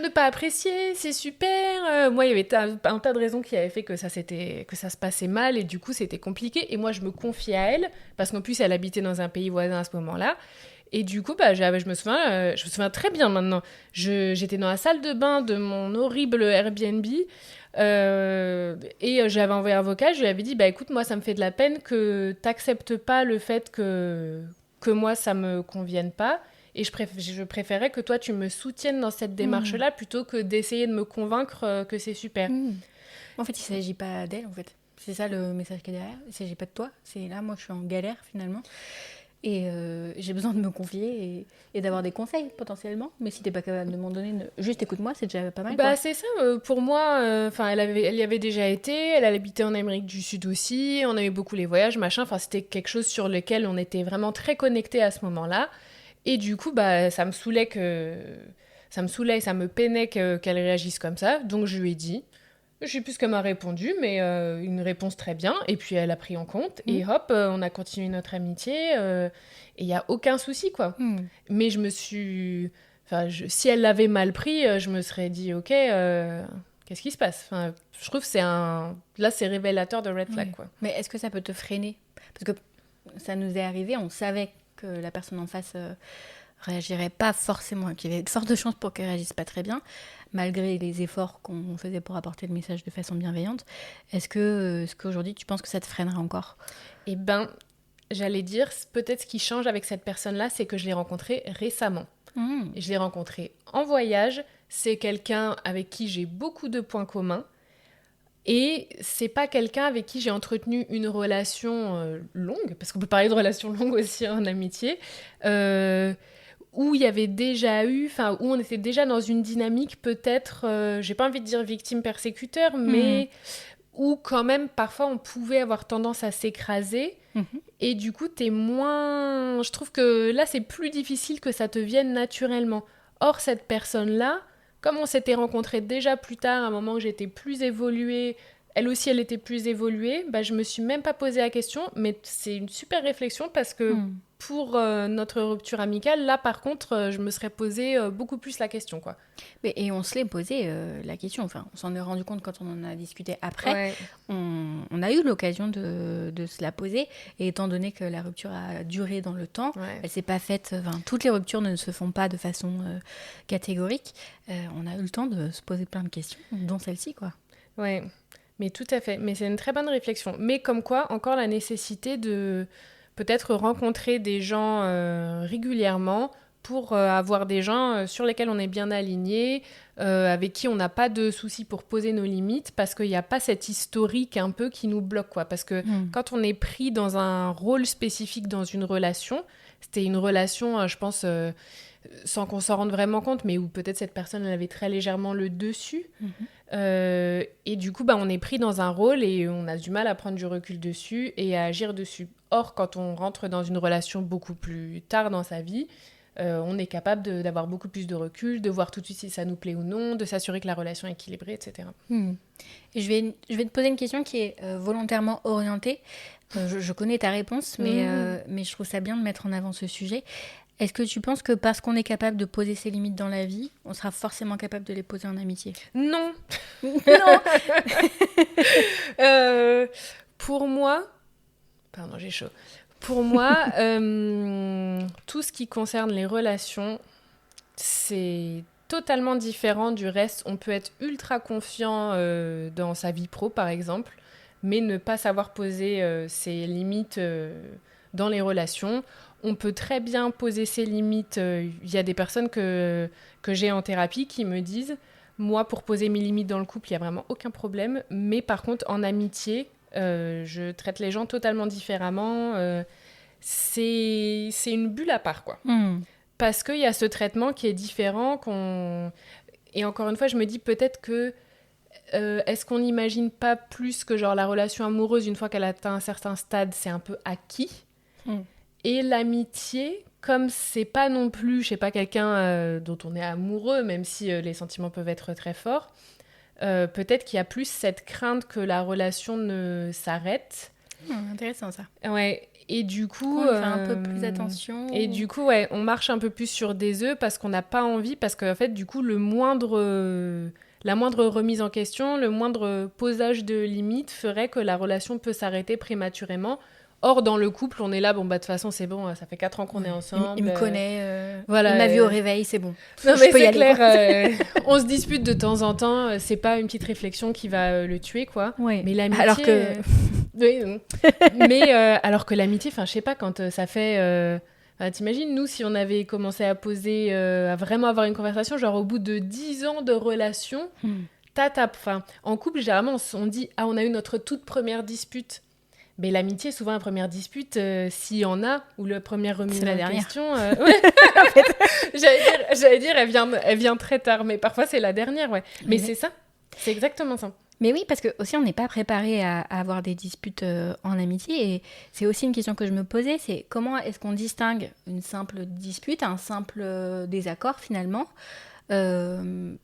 ne pas apprécier ? C'est super. Moi, il y avait un tas de raisons qui avaient fait que ça se passait mal et du coup, c'était compliqué. Et moi, je me confiais à elle parce qu'en plus, elle habitait dans un pays voisin à ce moment-là. Et du coup, bah, je me souviens très bien maintenant. J'étais dans la salle de bain de mon horrible Airbnb. Et j'avais envoyé un vocal, je lui avais dit bah écoute, moi ça me fait de la peine que t'acceptes pas le fait que moi ça me convienne pas, et je préférais que toi tu me soutiennes dans cette démarche là plutôt que d'essayer de me convaincre que c'est super. En fait il s'agit pas d'elle en fait, C'est ça le message qui est derrière. Il ne s'agit pas de toi. C'est là, moi, je suis en galère finalement. Et j'ai besoin de me confier et d'avoir des conseils potentiellement. Mais si tu n'es pas capable de m'en donner, juste écoute-moi, c'est déjà pas mal. Bah, c'est ça. Pour moi, elle y avait déjà été. Elle habitait en Amérique du Sud aussi. On avait beaucoup les voyages, machin. Enfin, c'était quelque chose sur lequel on était vraiment très connectés à ce moment-là. Et du coup, bah, ça me saoulait, ça me peinait qu'elle réagisse comme ça. Donc, je lui ai dit. Je sais plus ce qu'elle m'a répondu, mais une réponse très bien. Et puis, elle a pris en compte. Et hop, on a continué notre amitié. Et il n'y a aucun souci, quoi. Mais je me suis... si elle l'avait mal pris, je me serais dit, OK, qu'est-ce qui se passe? Je trouve que là, c'est révélateur de red flag, quoi. Mais est-ce que ça peut te freiner? Parce que ça nous est arrivé, on savait que la personne en face réagirait pas forcément, qu'il y avait de fortes chances pour qu'elle réagisse pas très bien, malgré les efforts qu'on faisait pour apporter le message de façon bienveillante. Est-ce qu'aujourd'hui, tu penses que ça te freinerait encore? Eh ben, j'allais dire, peut-être ce qui change avec cette personne-là, c'est que je l'ai rencontrée récemment. Je l'ai rencontrée en voyage. C'est quelqu'un avec qui j'ai beaucoup de points communs. Et c'est pas quelqu'un avec qui j'ai entretenu une relation longue, parce qu'on peut parler de relation longue aussi en amitié, où il y avait déjà eu, où on était déjà dans une dynamique peut-être, j'ai pas envie de dire victime-persécuteur, mais où quand même parfois on pouvait avoir tendance à s'écraser. Et du coup, t'es moins... Je trouve que là, c'est plus difficile que ça te vienne naturellement. Or, cette personne-là, comme on s'était rencontrés déjà plus tard, à un moment où j'étais plus évoluée, elle aussi, elle était plus évoluée, bah, je me suis même pas posé la question, mais c'est une super réflexion parce que pour notre rupture amicale, là, par contre, je me serais posé beaucoup plus la question, quoi. Et on se l'est posé la question, enfin, on s'en est rendu compte quand on en a discuté après. Ouais. On a eu l'occasion de se la poser, et étant donné que la rupture a duré dans le temps, elle s'est pas faite, toutes les ruptures ne se font pas de façon catégorique, on a eu le temps de se poser plein de questions, dont celle-ci, quoi. Ouais, mais tout à fait, mais c'est une très bonne réflexion. Mais comme quoi, encore la nécessité de peut-être rencontrer des gens régulièrement pour avoir des gens sur lesquels on est bien aligné, avec qui on n'a pas de soucis pour poser nos limites, parce qu'il n'y a pas cet historique un peu qui nous bloque, quoi. Parce que quand on est pris dans un rôle spécifique dans une relation, c'était une relation, je pense, sans qu'on s'en rende vraiment compte, mais où peut-être cette personne elle avait très légèrement le dessus. Et du coup, on est pris dans un rôle et on a du mal à prendre du recul dessus et à agir dessus. Or, quand on rentre dans une relation beaucoup plus tard dans sa vie, on est capable d'avoir beaucoup plus de recul, de voir tout de suite si ça nous plaît ou non, de s'assurer que la relation est équilibrée, etc. Et je vais te poser une question qui est volontairement orientée. Je connais ta réponse, mais je trouve ça bien de mettre en avant ce sujet. Est-ce que tu penses que parce qu'on est capable de poser ses limites dans la vie, on sera forcément capable de les poser en amitié? Non. Pour moi... Pardon, j'ai chaud. Pour moi, tout ce qui concerne les relations, c'est totalement différent du reste. On peut être ultra confiant dans sa vie pro, par exemple, mais ne pas savoir poser ses limites dans les relations. On peut très bien poser ses limites. Il y a des personnes que j'ai en thérapie qui me disent « Moi, pour poser mes limites dans le couple, il n'y a vraiment aucun problème. Mais par contre, en amitié, je traite les gens totalement différemment. C'est une bulle à part, quoi. Parce qu'il y a ce traitement qui est différent. Et encore une fois, je me dis peut-être que est-ce qu'on n'imagine pas plus que genre, la relation amoureuse, une fois qu'elle atteint un certain stade, c'est un peu acquis. Et l'amitié, comme c'est pas non plus, je sais pas, quelqu'un dont on est amoureux, même si les sentiments peuvent être très forts, peut-être qu'il y a plus cette crainte que la relation ne s'arrête. Intéressant ça. Ouais, et du coup... on fait un peu plus attention. Et du coup, on marche un peu plus sur des œufs parce qu'on n'a pas envie, parce qu'en fait, du coup, la moindre remise en question, le moindre posage de limites ferait que la relation peut s'arrêter prématurément. Or, dans le couple, on est là, de toute façon, c'est bon, ça fait 4 ans qu'on est ensemble. Il me connaît, voilà, il m'a vu au réveil, c'est bon. Non, mais c'est clair, on se dispute de temps en temps, c'est pas une petite réflexion qui va le tuer, quoi. Oui. Mais l'amitié... Alors que... oui, non. Mais alors que l'amitié, je sais pas, quand ça fait... t'imagines, nous, si on avait commencé à poser, à vraiment avoir une conversation, genre au bout de 10 ans de relation... Enfin, en couple, généralement, on dit « Ah, on a eu notre toute première dispute ». Mais l'amitié, souvent, la première dispute, s'il y en a, ou la première remise en question... ouais. En fait, j'allais dire elle vient très tard, mais parfois, c'est la dernière, ouais. Mais c'est ça, c'est exactement ça. Mais oui, parce que aussi on n'est pas préparé à avoir des disputes en amitié, et c'est aussi une question que je me posais, c'est comment est-ce qu'on distingue une simple dispute, un simple désaccord finalement, d'un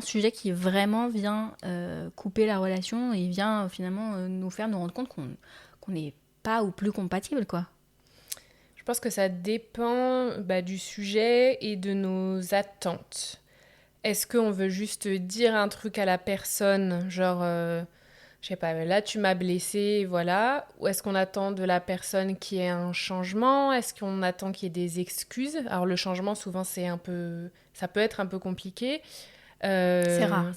sujet qui vraiment vient couper la relation et vient finalement nous faire nous rendre compte qu'on n'est pas ou plus compatibles, quoi. Je pense que ça dépend du sujet et de nos attentes. Est-ce qu'on veut juste dire un truc à la personne, genre, je sais pas, là tu m'as blessé, voilà. Ou est-ce qu'on attend de la personne qu'il y ait un changement? Est-ce qu'on attend qu'il y ait des excuses? Alors le changement, souvent, ça peut être un peu compliqué. C'est rare.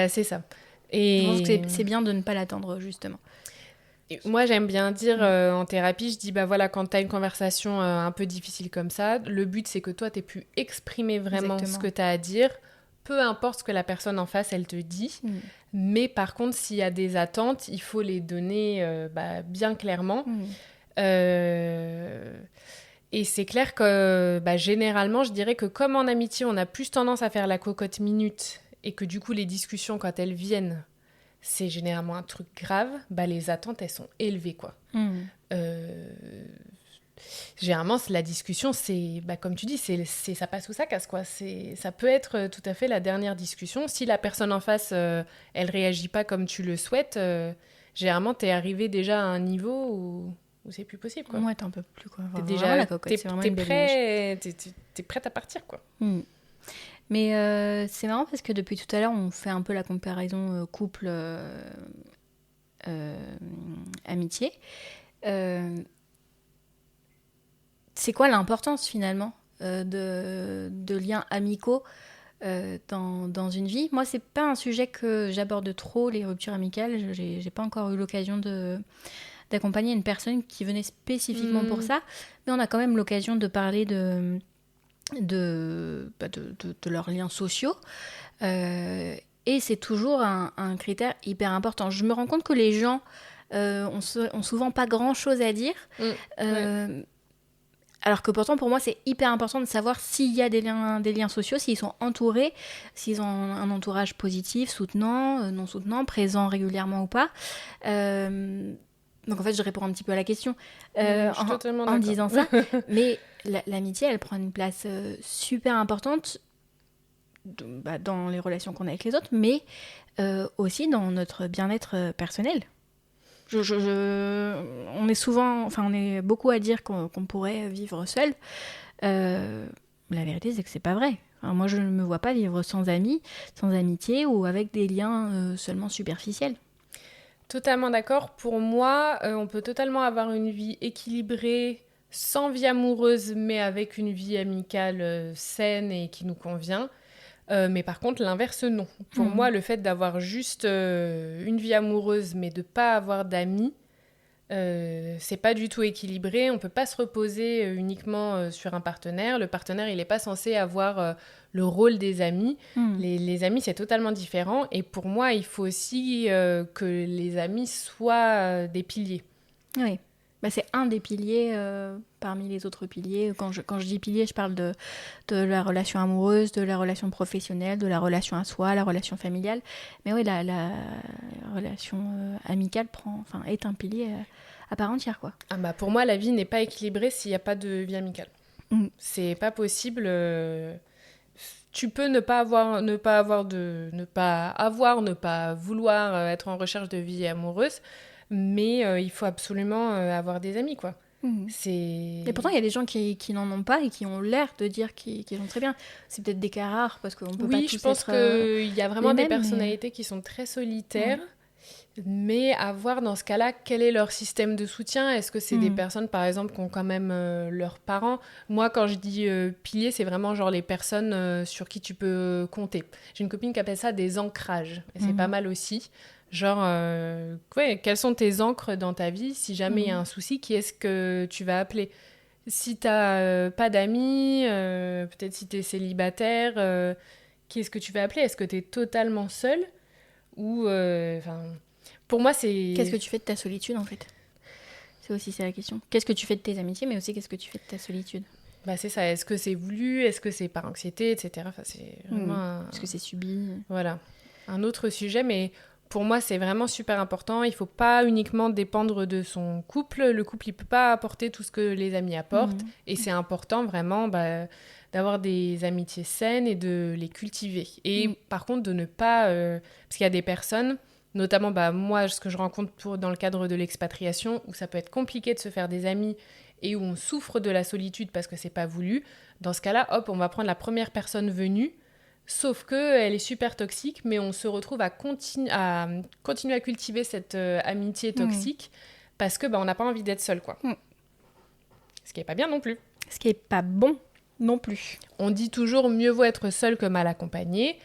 C'est ça. Et je pense que c'est bien de ne pas l'attendre, justement. Moi, j'aime bien dire en thérapie, je dis, voilà, quand tu as une conversation un peu difficile comme ça, le but, c'est que toi, tu aies pu exprimer vraiment ce que tu as à dire, peu importe ce que la personne en face, elle te dit. Mais par contre, s'il y a des attentes, il faut les donner bien clairement. Et c'est clair que généralement, je dirais que comme en amitié, on a plus tendance à faire la cocotte minute et que du coup, les discussions, quand elles viennent, c'est généralement un truc grave, les attentes, elles sont élevées, quoi. Généralement, la discussion, c'est, comme tu dis, ça passe ou ça casse, quoi. Ça peut être tout à fait la dernière discussion. Si la personne en face, elle réagit pas comme tu le souhaites, généralement, t'es arrivé déjà à un niveau où c'est plus possible, quoi. Ouais, t'en peux plus, quoi. T'es déjà, la cocotte, c'est vraiment une belle image. T'es prête à partir, quoi. Mais c'est marrant parce que depuis tout à l'heure, on fait un peu la comparaison couple amitié. C'est quoi l'importance finalement de liens amicaux dans une vie? Moi, c'est pas un sujet que j'aborde trop, les ruptures amicales. J'ai pas encore eu l'occasion d'accompagner une personne qui venait spécifiquement pour ça, mais on a quand même l'occasion de parler de leurs liens sociaux. Et c'est toujours un critère hyper important. Je me rends compte que les gens ont souvent pas grand-chose à dire. Alors que pourtant, pour moi, c'est hyper important de savoir s'il y a des liens sociaux, s'ils sont entourés, s'ils ont un entourage positif, soutenant, non soutenant, présent régulièrement ou pas. Donc en fait, je réponds un petit peu à la question en disant ça. Mais l'amitié, elle prend une place super importante dans les relations qu'on a avec les autres, mais aussi dans notre bien-être personnel. On est beaucoup à dire qu'on pourrait vivre seul. La vérité, c'est que c'est pas vrai. Alors moi, je ne me vois pas vivre sans amis, sans amitié ou avec des liens seulement superficiels. Totalement d'accord. Pour moi, on peut totalement avoir une vie équilibrée, sans vie amoureuse, mais avec une vie amicale saine et qui nous convient. Mais par contre, l'inverse, non. Pour moi, le fait d'avoir juste une vie amoureuse, mais de ne pas avoir d'amis, c'est pas du tout équilibré. On peut pas se reposer uniquement sur un partenaire. Le partenaire, il n'est pas censé avoir le rôle des amis. Les amis, c'est totalement différent. Et pour moi, il faut aussi que les amis soient des piliers. Oui. C'est un des piliers parmi les autres piliers. Quand je dis pilier, je parle de la relation amoureuse, de la relation professionnelle, de la relation à soi, la relation familiale. Mais oui, la relation amicale est un pilier à part entière, quoi. Pour moi, la vie n'est pas équilibrée s'il n'y a pas de vie amicale. C'est pas possible. Tu peux ne pas vouloir être en recherche de vie amoureuse, mais il faut absolument avoir des amis, quoi. Et pourtant, il y a des gens qui n'en ont pas et qui ont l'air de dire qu'ils ont très bien. C'est peut-être des cas rares parce qu'on peut pas tous être... Oui, je pense qu'il y a vraiment des personnalités qui sont très solitaires. Mais à voir dans ce cas-là, quel est leur système de soutien? Est-ce que c'est des personnes, par exemple, qui ont quand même leurs parents? Moi, quand je dis piliers, c'est vraiment genre les personnes sur qui tu peux compter. J'ai une copine qui appelle ça des ancrages. Et c'est pas mal aussi. Genre, quelles sont tes ancres dans ta vie? Si jamais il y a un souci, qui est-ce que tu vas appeler? Si t'as pas d'amis, peut-être si t'es célibataire... qu'est-ce que tu vas appeler ? Est-ce que tu es totalement seul ? Ou, pour moi, c'est... Qu'est-ce que tu fais de ta solitude, en fait ? C'est aussi ça la question. Qu'est-ce que tu fais de tes amitiés, mais aussi qu'est-ce que tu fais de ta solitude ? C'est ça. Est-ce que c'est voulu ? Est-ce que c'est par anxiété, etc. C'est vraiment Est-ce que c'est subi ? Voilà. Un autre sujet, mais pour moi, c'est vraiment super important. Il ne faut pas uniquement dépendre de son couple. Le couple, il ne peut pas apporter tout ce que les amis apportent. Et c'est important, vraiment, d'avoir des amitiés saines et de les cultiver. Et par contre, de ne pas... parce qu'il y a des personnes, notamment moi, ce que je rencontre dans le cadre de l'expatriation, où ça peut être compliqué de se faire des amis et où on souffre de la solitude parce que c'est pas voulu. Dans ce cas-là, hop, on va prendre la première personne venue, sauf qu'elle est super toxique, mais on se retrouve à continuer à cultiver cette amitié toxique parce que on n'a pas envie d'être seul, quoi. Ce qui est pas bien non plus. Ce qui est pas bon non plus. On dit toujours mieux vaut être seul que mal accompagné.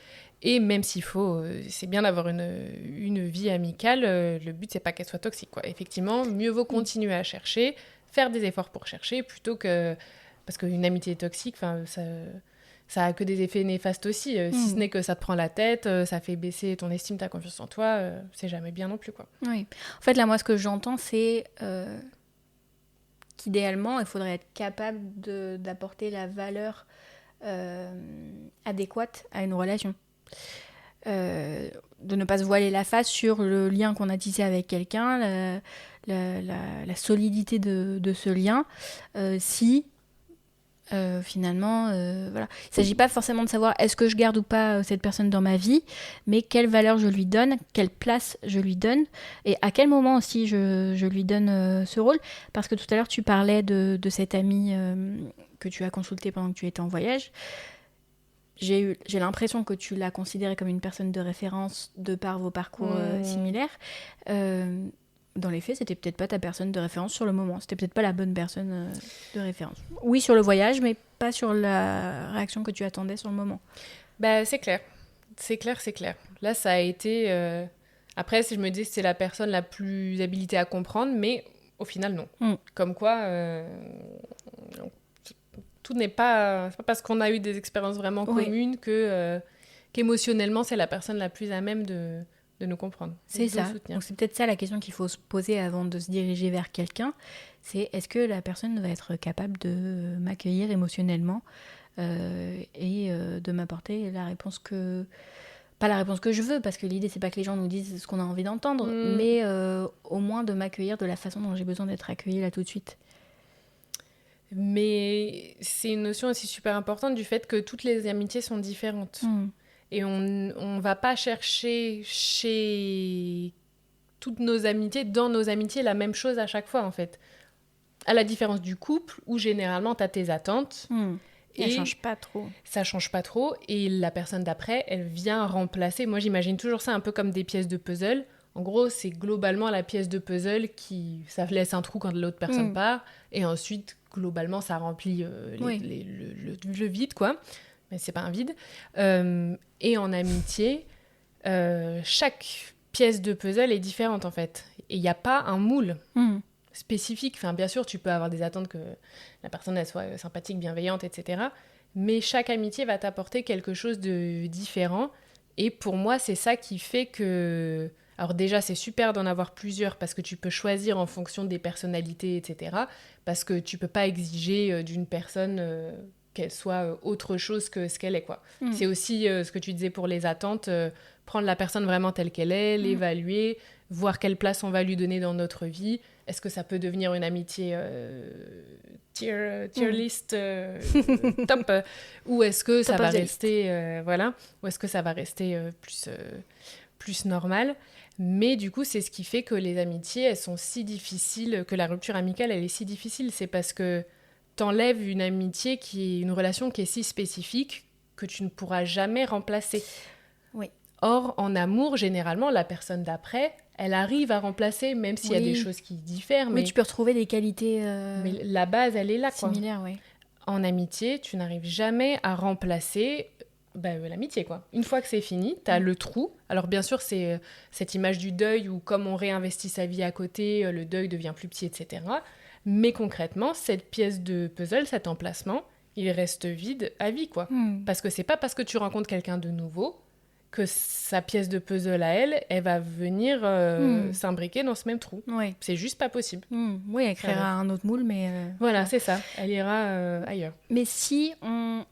Et même s'il faut, c'est bien d'avoir une vie amicale, le but c'est pas qu'elle soit toxique, quoi. Effectivement, mieux vaut continuer à chercher, faire des efforts pour chercher, plutôt que... Parce qu'une amitié toxique, ça a que des effets néfastes aussi. Si ce n'est que ça te prend la tête, ça fait baisser ton estime, ta confiance en toi, c'est jamais bien non plus, quoi. Oui. En fait, là, moi, ce que j'entends, c'est qu'idéalement, il faudrait être capable d'apporter la valeur adéquate à une relation. De ne pas se voiler la face sur le lien qu'on a tissé avec quelqu'un, la solidité de ce lien, si finalement, voilà. Il ne s'agit pas forcément de savoir est-ce que je garde ou pas cette personne dans ma vie, mais quelle valeur je lui donne, quelle place je lui donne, et à quel moment aussi je lui donne ce rôle. Parce que tout à l'heure, tu parlais de cette amie que tu as consultée pendant que tu étais en voyage. J'ai l'impression que tu l'as considérée comme une personne de référence de par vos parcours similaires. Dans les faits, c'était peut-être pas ta personne de référence sur le moment. C'était peut-être pas la bonne personne de référence. Oui, sur le voyage, mais pas sur la réaction que tu attendais sur le moment. C'est clair. C'est clair. Là, ça a été... Après, si je me dis que c'est la personne la plus habilitée à comprendre, mais au final, non. Comme quoi... Tout n'est pas... C'est pas parce qu'on a eu des expériences vraiment communes qu'émotionnellement, c'est la personne la plus à même de nous comprendre. C'est ça. Donc c'est peut-être ça la question qu'il faut se poser avant de se diriger vers quelqu'un. C'est est-ce que la personne va être capable de m'accueillir émotionnellement et de m'apporter la réponse que... Pas la réponse que je veux, parce que l'idée, c'est pas que les gens nous disent ce qu'on a envie d'entendre, mais au moins de m'accueillir de la façon dont j'ai besoin d'être accueillie là tout de suite. Mais c'est une notion aussi super importante du fait que toutes les amitiés sont différentes. Et on va pas chercher chez toutes nos amitiés, dans nos amitiés, la même chose à chaque fois, en fait. À la différence du couple, où généralement, tu as tes attentes. Et ça change pas trop. Ça change pas trop. Et la personne d'après, elle vient remplacer. Moi, j'imagine toujours ça un peu comme des pièces de puzzle. En gros, c'est globalement la pièce de puzzle ça laisse un trou quand l'autre personne part. Et ensuite, globalement, ça remplit le vide, quoi. Mais c'est pas un vide. Et en amitié, chaque pièce de puzzle est différente, en fait. Et il n'y a pas un moule spécifique. Enfin, bien sûr, tu peux avoir des attentes que la personne elle soit sympathique, bienveillante, etc. Mais chaque amitié va t'apporter quelque chose de différent. Et pour moi, c'est ça qui fait que... Alors déjà, c'est super d'en avoir plusieurs parce que tu peux choisir en fonction des personnalités, etc. Parce que tu peux pas exiger d'une personne qu'elle soit autre chose que ce qu'elle est, quoi. C'est aussi ce que tu disais pour les attentes, prendre la personne vraiment telle qu'elle est, l'évaluer, voir quelle place on va lui donner dans notre vie. Est-ce que ça peut devenir une amitié tier list top ou est-ce que ça va rester ou est-ce que ça va rester plus normal. Mais du coup, c'est ce qui fait que les amitiés, elles sont si difficiles, que la rupture amicale, elle est si difficile. C'est parce que t'enlèves une amitié une relation qui est si spécifique que tu ne pourras jamais remplacer. Oui. Or, en amour, généralement, la personne d'après, elle arrive à remplacer, même s'il y a des choses qui diffèrent. Mais tu peux retrouver des qualités mais la base, elle est là, quoi. Similaires, oui. En amitié, tu n'arrives jamais à remplacer... l'amitié, quoi. Une fois que c'est fini, t'as le trou. Alors bien sûr, c'est cette image du deuil où comme on réinvestit sa vie à côté, le deuil devient plus petit, etc. Mais concrètement, cette pièce de puzzle, cet emplacement, il reste vide à vie, quoi. Parce que c'est pas parce que tu rencontres quelqu'un de nouveau que sa pièce de puzzle à elle, elle va venir s'imbriquer dans ce même trou. Ouais. C'est juste pas possible. Oui, elle créera un autre moule, mais... Voilà, c'est ça. Elle ira ailleurs. Mais si on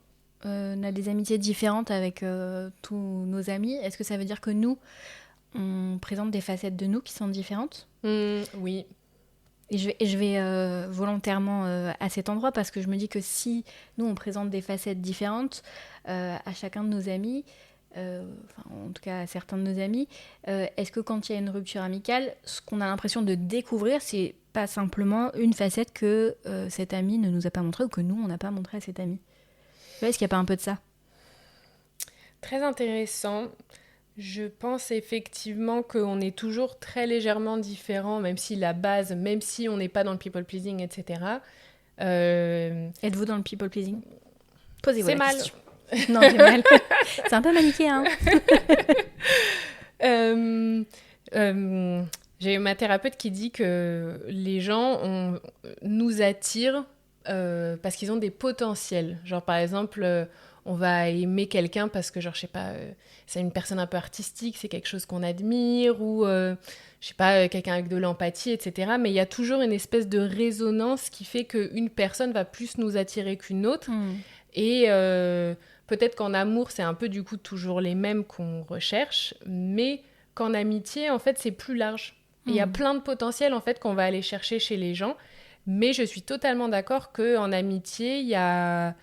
a des amitiés différentes avec tous nos amis, est-ce que ça veut dire que nous, on présente des facettes de nous qui sont différentes ? Oui. Et je vais volontairement à cet endroit parce que je me dis que si nous, on présente des facettes différentes à chacun de nos amis, en tout cas à certains de nos amis, est-ce que quand il y a une rupture amicale, ce qu'on a l'impression de découvrir, c'est pas simplement une facette que cet ami ne nous a pas montrée ou que nous, on n'a pas montré à cet ami ? Est-ce qu'il n'y a pas un peu de ça ? Très intéressant. Je pense effectivement qu'on est toujours très légèrement différents, même si la base, même si on n'est pas dans le people pleasing, etc. Êtes-vous dans le people pleasing ? Posez-vous c'est la mal. question. Non, c'est mal. C'est un peu manichéen. J'ai ma thérapeute qui dit que les gens nous attirent parce qu'ils ont des potentiels. Genre, par exemple, on va aimer quelqu'un parce que, genre, je sais pas, c'est une personne un peu artistique, c'est quelque chose qu'on admire, ou, je sais pas, quelqu'un avec de l'empathie, etc. Mais il y a toujours une espèce de résonance qui fait qu'une personne va plus nous attirer qu'une autre. Et peut-être qu'en amour, c'est un peu, du coup, toujours les mêmes qu'on recherche, mais qu'en amitié, en fait, c'est plus large. Il y a plein de potentiel, en fait, qu'on va aller chercher chez les gens. Mais je suis totalement d'accord qu'en amitié, il y a...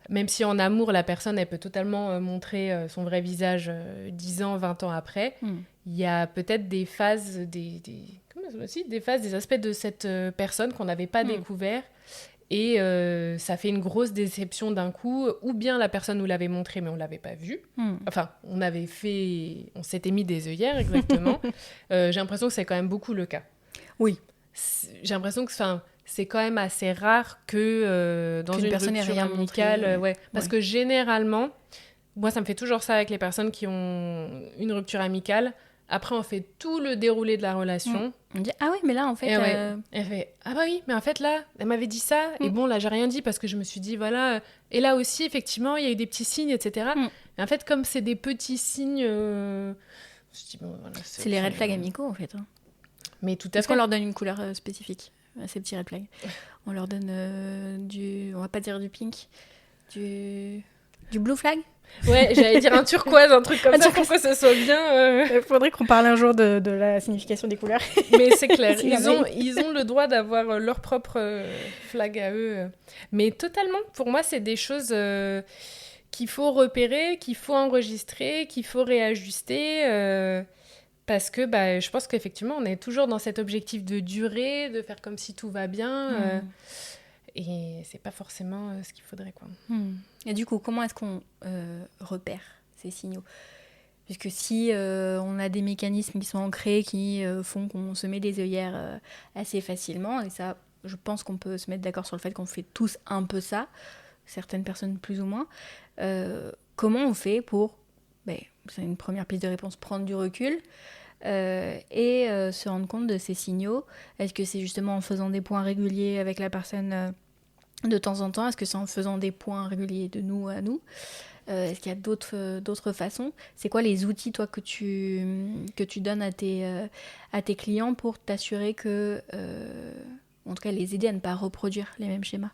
Même si en amour, la personne, elle peut totalement montrer son vrai visage 10 ans, 20 ans après, il y a peut-être des phases, des phases, des aspects de cette personne qu'on n'avait pas découvert. Et ça fait une grosse déception d'un coup. Ou bien la personne nous l'avait montré, mais on ne l'avait pas vu. Enfin, on s'était mis des œillères, exactement. J'ai l'impression que c'est quand même beaucoup le cas. Oui. J'ai l'impression que... c'est quand même assez rare que dans une rupture amicale... Parce que généralement, moi, ça me fait toujours ça avec les personnes qui ont une rupture amicale. Après, on fait tout le déroulé de la relation. On dit, ah oui, mais là, en fait... Elle fait, ah bah oui, mais en fait, là, elle m'avait dit ça. Et bon, là, j'ai rien dit parce que je me suis dit, voilà... Et là aussi, effectivement, il y a eu des petits signes, etc. Et en fait, comme c'est des petits signes... Je dis, bon, voilà, c'est les red flags amicaux, en fait. Mais tout à fait. Est-ce qu'on leur donne une couleur spécifique à ces petits red flags ? On leur donne on va pas dire du pink, du blue flag ? Ouais, j'allais dire un turquoise, un truc comme ça pour que ce soit bien. Il faudrait qu'on parle un jour de la signification des couleurs. Mais c'est clair, ils ont le droit d'avoir leur propre flag à eux. Mais totalement, pour moi, c'est des choses qu'il faut repérer, qu'il faut enregistrer, qu'il faut réajuster. Parce que je pense qu'effectivement, on est toujours dans cet objectif de durée, de faire comme si tout va bien. Et c'est pas forcément ce qu'il faudrait, quoi. Et du coup, comment est-ce qu'on repère ces signaux ? Puisque si on a des mécanismes qui sont ancrés, qui font qu'on se met des œillères assez facilement, et ça, je pense qu'on peut se mettre d'accord sur le fait qu'on fait tous un peu ça, certaines personnes plus ou moins, comment on fait pour, c'est une première piste de réponse, prendre du recul et se rendre compte de ces signaux ? Est-ce que c'est justement en faisant des points réguliers avec la personne de temps en temps ? Est-ce que c'est en faisant des points réguliers de nous à nous ? Est-ce qu'il y a d'autres façons ? C'est quoi les outils, toi, que tu donnes à tes clients pour t'assurer que, en tout cas, les aider à ne pas reproduire les mêmes schémas ?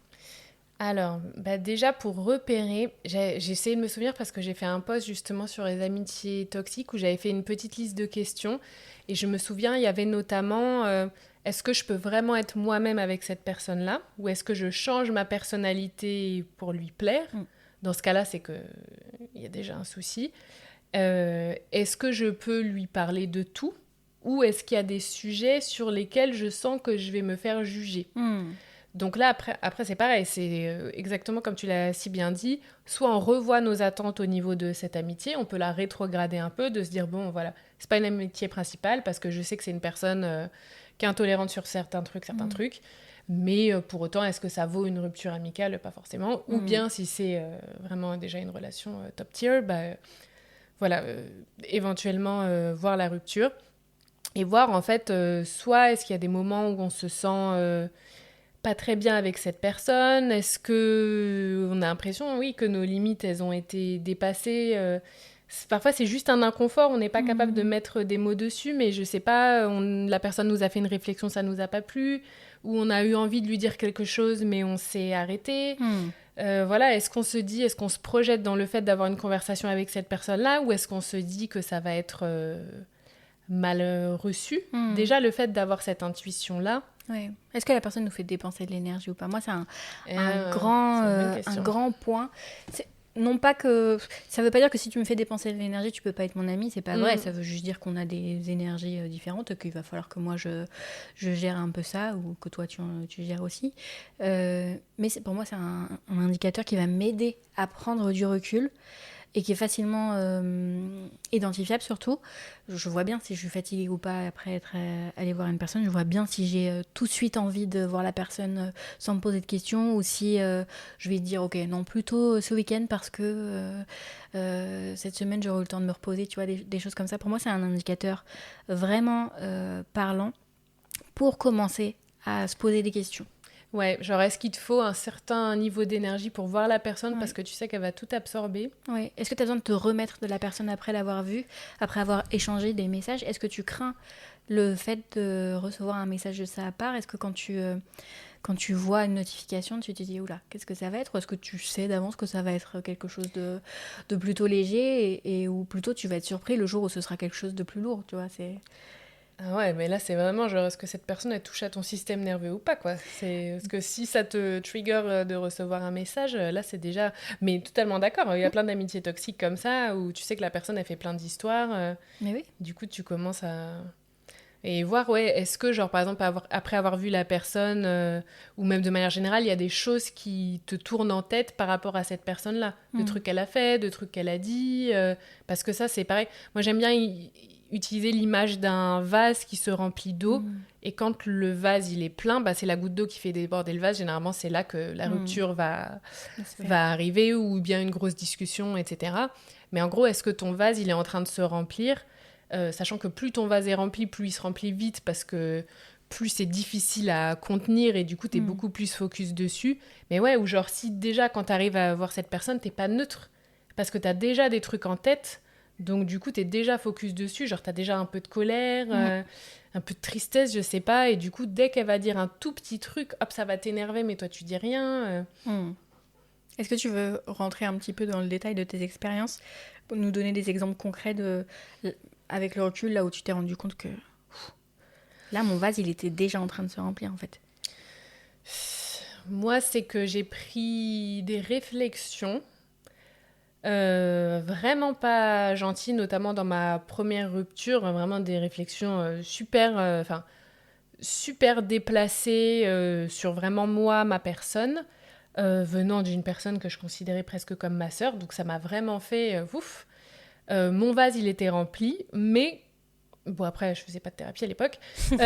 Alors, déjà, pour repérer, j'ai essayé de me souvenir parce que j'ai fait un post justement sur les amitiés toxiques où j'avais fait une petite liste de questions. Et je me souviens, il y avait notamment... est-ce que je peux vraiment être moi-même avec cette personne-là ? Ou est-ce que je change ma personnalité pour lui plaire ? Dans ce cas-là, c'est qu'il y a déjà un souci. Est-ce que je peux lui parler de tout ? Ou est-ce qu'il y a des sujets sur lesquels je sens que je vais me faire juger ? Donc là, après, c'est pareil. C'est exactement comme tu l'as si bien dit. Soit on revoit nos attentes au niveau de cette amitié, on peut la rétrograder un peu, de se dire, bon, voilà, c'est pas une amitié principale parce que je sais que c'est une personne... qui est intolérante sur certains trucs, mais pour autant, est-ce que ça vaut une rupture amicale ? Pas forcément. Ou bien, si c'est vraiment déjà une relation top tier, éventuellement voir la rupture. Et voir, en fait, soit est-ce qu'il y a des moments où on se sent pas très bien avec cette personne? Est-ce que on a l'impression, oui, que nos limites, elles ont été dépassées? Parfois, c'est juste un inconfort, on n'est pas capable de mettre des mots dessus, mais je sais pas, la personne nous a fait une réflexion, ça nous a pas plu, ou on a eu envie de lui dire quelque chose, mais on s'est arrêté. Voilà, est-ce qu'on se dit, est-ce qu'on se projette dans le fait d'avoir une conversation avec cette personne-là, ou est-ce qu'on se dit que ça va être mal reçu? Déjà, le fait d'avoir cette intuition-là. Ouais. Est-ce que la personne nous fait dépenser de l'énergie ou pas? Moi, c'est un C'est une bonne question. grand point. Non pas que... Ça veut pas dire que si tu me fais dépenser de l'énergie, tu peux pas être mon ami, c'est pas vrai. Ça veut juste dire qu'on a des énergies différentes, qu'il va falloir que moi je gère un peu ça, ou que toi tu gères aussi. Mais pour moi, c'est un indicateur qui va m'aider à prendre du recul et qui est facilement identifiable surtout. Je vois bien si je suis fatiguée ou pas après être allée voir une personne. Je vois bien si j'ai tout de suite envie de voir la personne sans me poser de questions, ou si je vais dire ok, non, plutôt ce week-end parce que cette semaine j'aurai eu le temps de me reposer, tu vois, des choses comme ça. Pour moi, c'est un indicateur vraiment parlant pour commencer à se poser des questions. Ouais, genre est-ce qu'il te faut un certain niveau d'énergie pour voir la personne parce que tu sais qu'elle va tout absorber? Ouais. Est-ce que tu as besoin de te remettre de la personne après l'avoir vue, après avoir échangé des messages? Est-ce que tu crains le fait de recevoir un message de sa part? Est-ce que quand tu vois une notification, tu te dis oula, qu'est-ce que ça va être? Ou est-ce que tu sais d'avance que ça va être quelque chose de plutôt léger, et ou plutôt tu vas être surpris le jour où ce sera quelque chose de plus lourd, tu vois, c'est... Ah ouais, mais là, c'est vraiment genre, est-ce que cette personne, elle touche à ton système nerveux ou pas, quoi? Parce que si ça te trigger de recevoir un message, là, c'est déjà... Mais totalement d'accord, il y a plein d'amitiés toxiques comme ça, où tu sais que la personne, elle fait plein d'histoires. Mais oui. Du coup, tu commences à... Et voir, ouais, est-ce que, genre, par exemple, après avoir vu la personne, ou même de manière générale, il y a des choses qui te tournent en tête par rapport à cette personne-là, de trucs qu'elle a fait, de trucs qu'elle a dit, parce que ça, c'est pareil. Moi, j'aime bien utiliser l'image d'un vase qui se remplit d'eau, et quand le vase, il est plein, bah, c'est la goutte d'eau qui fait déborder le vase. Généralement, c'est là que la rupture va arriver, ou bien une grosse discussion, etc. Mais en gros, est-ce que ton vase, il est en train de se remplir, sachant que plus ton vase est rempli, plus il se remplit vite, parce que plus c'est difficile à contenir, et du coup, t'es beaucoup plus focus dessus. Mais ouais, ou genre, si déjà, quand t'arrives à voir cette personne, t'es pas neutre, parce que t'as déjà des trucs en tête, donc du coup, t'es déjà focus dessus, genre t'as déjà un peu de colère, un peu de tristesse, je sais pas, et du coup, dès qu'elle va dire un tout petit truc, hop, ça va t'énerver, mais toi, tu dis rien. Est-ce que tu veux rentrer un petit peu dans le détail de tes expériences, pour nous donner des exemples concrets avec le recul, là où tu t'es rendu compte que là, mon vase, il était déjà en train de se remplir, en fait? Moi, c'est que j'ai pris des réflexions vraiment pas gentilles, notamment dans ma première rupture, vraiment des réflexions super déplacées sur vraiment moi, ma personne, venant d'une personne que je considérais presque comme ma sœur, donc ça m'a vraiment fait ouf. Mon vase, il était rempli, mais... Bon, après, je faisais pas de thérapie à l'époque. C'est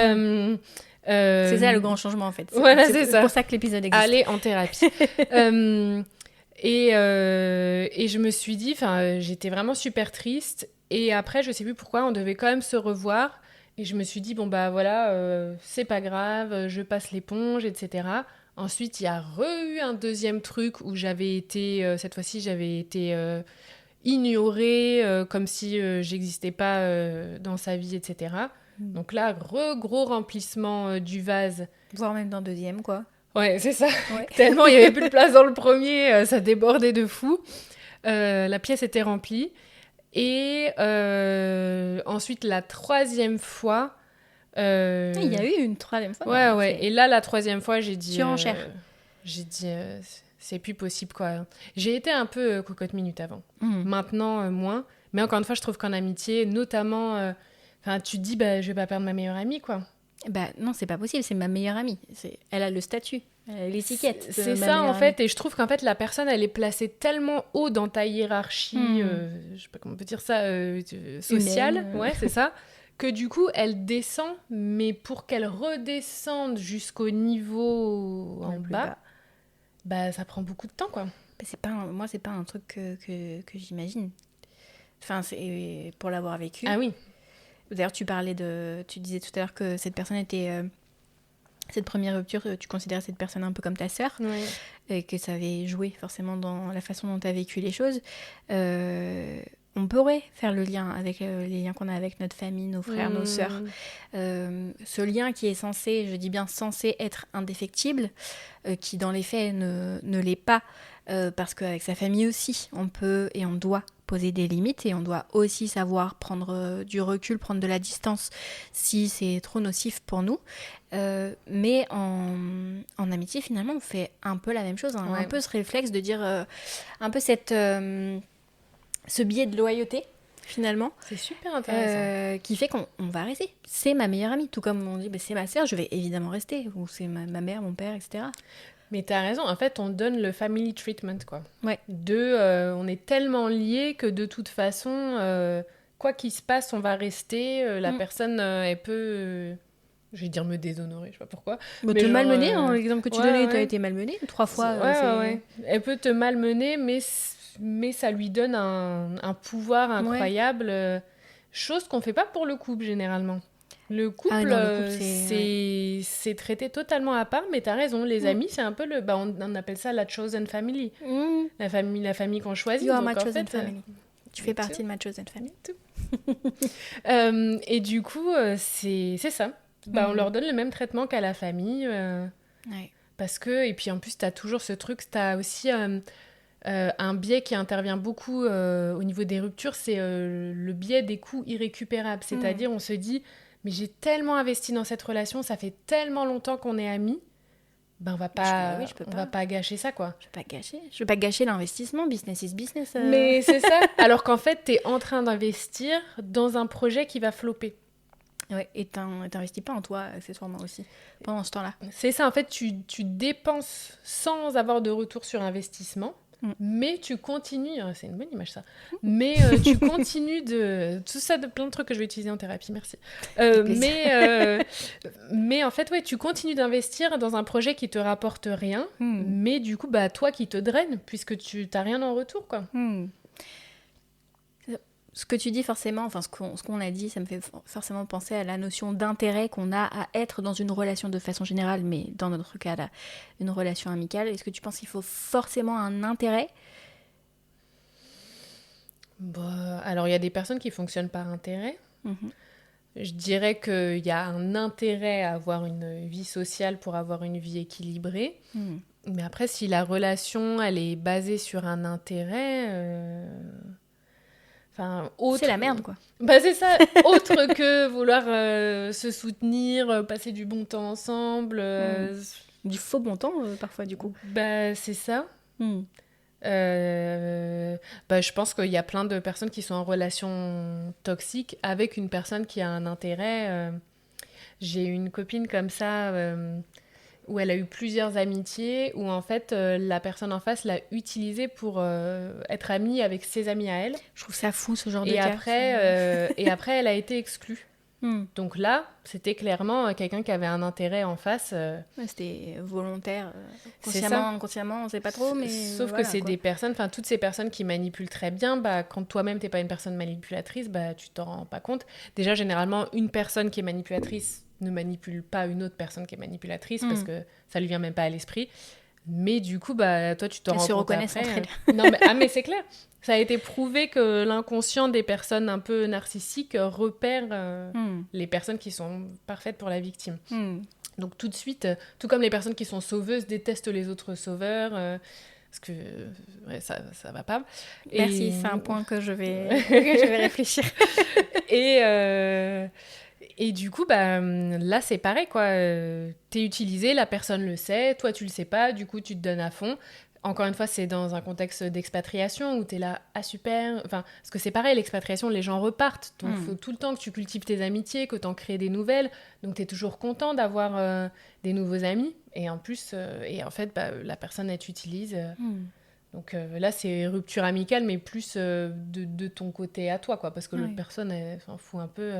ça le grand changement, en fait. Voilà, c'est ça. pour ça que l'épisode existe. Aller en thérapie. Et je me suis dit, j'étais vraiment super triste. Et après, je sais plus pourquoi, on devait quand même se revoir. Et je me suis dit, bon, bah voilà, c'est pas grave, je passe l'éponge, etc. Ensuite, il y a eu un deuxième truc où cette fois-ci, j'avais été ignorée, comme si j'existais pas dans sa vie, etc. Donc là, gros remplissement du vase. Voire même d'un deuxième, quoi. Ouais, c'est ça. Ouais. Tellement il n'y avait plus de place dans le premier, ça débordait de fou. La pièce était remplie. Et ensuite, la troisième fois... Il y a eu une troisième fois. Ouais. Et là, la troisième fois, j'ai dit... Surenchère. J'ai dit, c'est plus possible, quoi. J'ai été un peu cocotte minute avant. Maintenant, moins. Mais encore une fois, je trouve qu'en amitié, notamment... tu te dis, bah, je vais pas perdre ma meilleure amie, quoi. Bah non, c'est pas possible, c'est ma meilleure amie. Elle a le statut, elle a l'étiquette. C'est ça, en fait. Et je trouve qu'en fait, la personne, elle est placée tellement haut dans ta hiérarchie, je sais pas comment on peut dire ça, sociale. Humaine. Ouais, c'est ça. Que du coup, elle descend, mais pour qu'elle redescende jusqu'au niveau en bas, bah, ça prend beaucoup de temps, quoi. Moi, c'est pas un truc que j'imagine. Enfin, c'est pour l'avoir vécu. Ah oui. D'ailleurs, tu disais tout à l'heure que cette personne était cette première rupture, tu considérais cette personne un peu comme ta sœur, Ouais. et que ça avait joué forcément dans la façon dont tu as vécu les choses. On pourrait faire le lien avec les liens qu'on a avec notre famille, nos frères, nos sœurs. Ce lien qui est censé, je dis bien censé être indéfectible, qui dans les faits ne l'est pas, parce qu'avec sa famille aussi, on peut et on doit poser des limites et on doit aussi savoir prendre du recul, prendre de la distance si c'est trop nocif pour nous. Mais en amitié, finalement, on fait un peu la même chose, un peu ce réflexe de dire un peu ce biais de loyauté, finalement. C'est super intéressant. Qui fait qu'on va rester. C'est ma meilleure amie, tout comme on dit c'est ma sœur, je vais évidemment rester. Ou c'est ma mère, mon père, etc. Mais t'as raison, en fait, on donne le family treatment, quoi. Ouais. On est tellement liés que de toute façon, quoi qu'il se passe, on va rester. La personne, elle peut, je vais dire me déshonorer, je sais pas pourquoi. Te genre, malmener, l'exemple que tu donnais, tu as été malmenée 3 fois. Ouais. Elle peut te malmener, mais ça lui donne un pouvoir incroyable. Chose qu'on fait pas pour le couple, généralement. Le couple, c'est traité totalement à part, mais t'as raison, les amis, c'est un peu on appelle ça la chosen family. La famille qu'on choisit. You are my chosen family. Tu fais partie de ma chosen family. Et du coup, c'est ça. On leur donne le même traitement qu'à la famille. Parce que, et puis en plus, t'as toujours ce truc, t'as aussi un biais qui intervient beaucoup au niveau des ruptures, c'est le biais des coûts irrécupérables. C'est-à-dire, on se dit... Mais j'ai tellement investi dans cette relation, ça fait tellement longtemps qu'on est amis, on va pas gâcher ça, quoi. Je vais pas gâcher l'investissement, business is business. Mais c'est ça, alors qu'en fait, t'es en train d'investir dans un projet qui va flopper. Ouais, et t'investis pas en toi, accessoirement aussi, pendant ce temps-là. C'est ça, en fait, tu dépenses sans avoir de retour sur investissement. Mais tu continues, c'est une bonne image ça, mais tu continues tout ça, de plein de trucs que je vais utiliser en thérapie, merci. Mais en fait, ouais, tu continues d'investir dans un projet qui te rapporte rien, mais du coup, toi qui te draine, puisque tu n'as rien en retour, quoi. Ce que tu dis forcément, enfin ce qu'on a dit, ça me fait forcément penser à la notion d'intérêt qu'on a à être dans une relation de façon générale, mais dans notre cas, là, une relation amicale. Est-ce que tu penses qu'il faut forcément un intérêt ? Alors, il y a des personnes qui fonctionnent par intérêt. Je dirais qu'il y a un intérêt à avoir une vie sociale pour avoir une vie équilibrée. Mais après, si la relation, elle est basée sur un intérêt... c'est la merde, quoi. C'est ça, autre que vouloir se soutenir, passer du bon temps ensemble. Du faux bon temps, parfois, du coup. C'est ça. Je pense qu'il y a plein de personnes qui sont en relation toxique avec une personne qui a un intérêt. J'ai une copine comme ça... où elle a eu plusieurs amitiés, où en fait, la personne en face l'a utilisée pour être amie avec ses amis à elle. Je trouve ça fou, ce genre de cas. Et après, elle a été exclue. Donc là, c'était clairement quelqu'un qui avait un intérêt en face. C'était volontaire, consciemment, inconsciemment, on ne sait pas trop, mais... Sauf que c'est des personnes, toutes ces personnes qui manipulent très bien, quand toi-même, tu n'es pas une personne manipulatrice, tu t'en rends pas compte. Déjà, généralement, une personne qui est manipulatrice ne manipule pas une autre personne qui est manipulatrice parce que ça lui vient même pas à l'esprit. Mais du coup, toi, tu t'en rends compte. Elles se reconnaissent entre elles. Non, mais c'est clair. Ça a été prouvé que l'inconscient des personnes un peu narcissiques repère les personnes qui sont parfaites pour la victime. Donc tout de suite, tout comme les personnes qui sont sauveuses détestent les autres sauveurs. Parce que ça va pas. Merci, c'est un point que je vais réfléchir. Et du coup, là, c'est pareil, quoi. T'es utilisé, la personne le sait, toi, tu le sais pas, du coup, tu te donnes à fond. Encore une fois, c'est dans un contexte d'expatriation où t'es là, super... parce que c'est pareil, l'expatriation, les gens repartent. Donc, il faut tout le temps que tu cultives tes amitiés, que t'en crées des nouvelles. Donc, t'es toujours content d'avoir des nouveaux amis. Et en plus, en fait, la personne, elle t'utilise. Donc là, c'est rupture amicale, mais plus de ton côté à toi, quoi. Parce que l'autre personne, elle s'en fout un peu...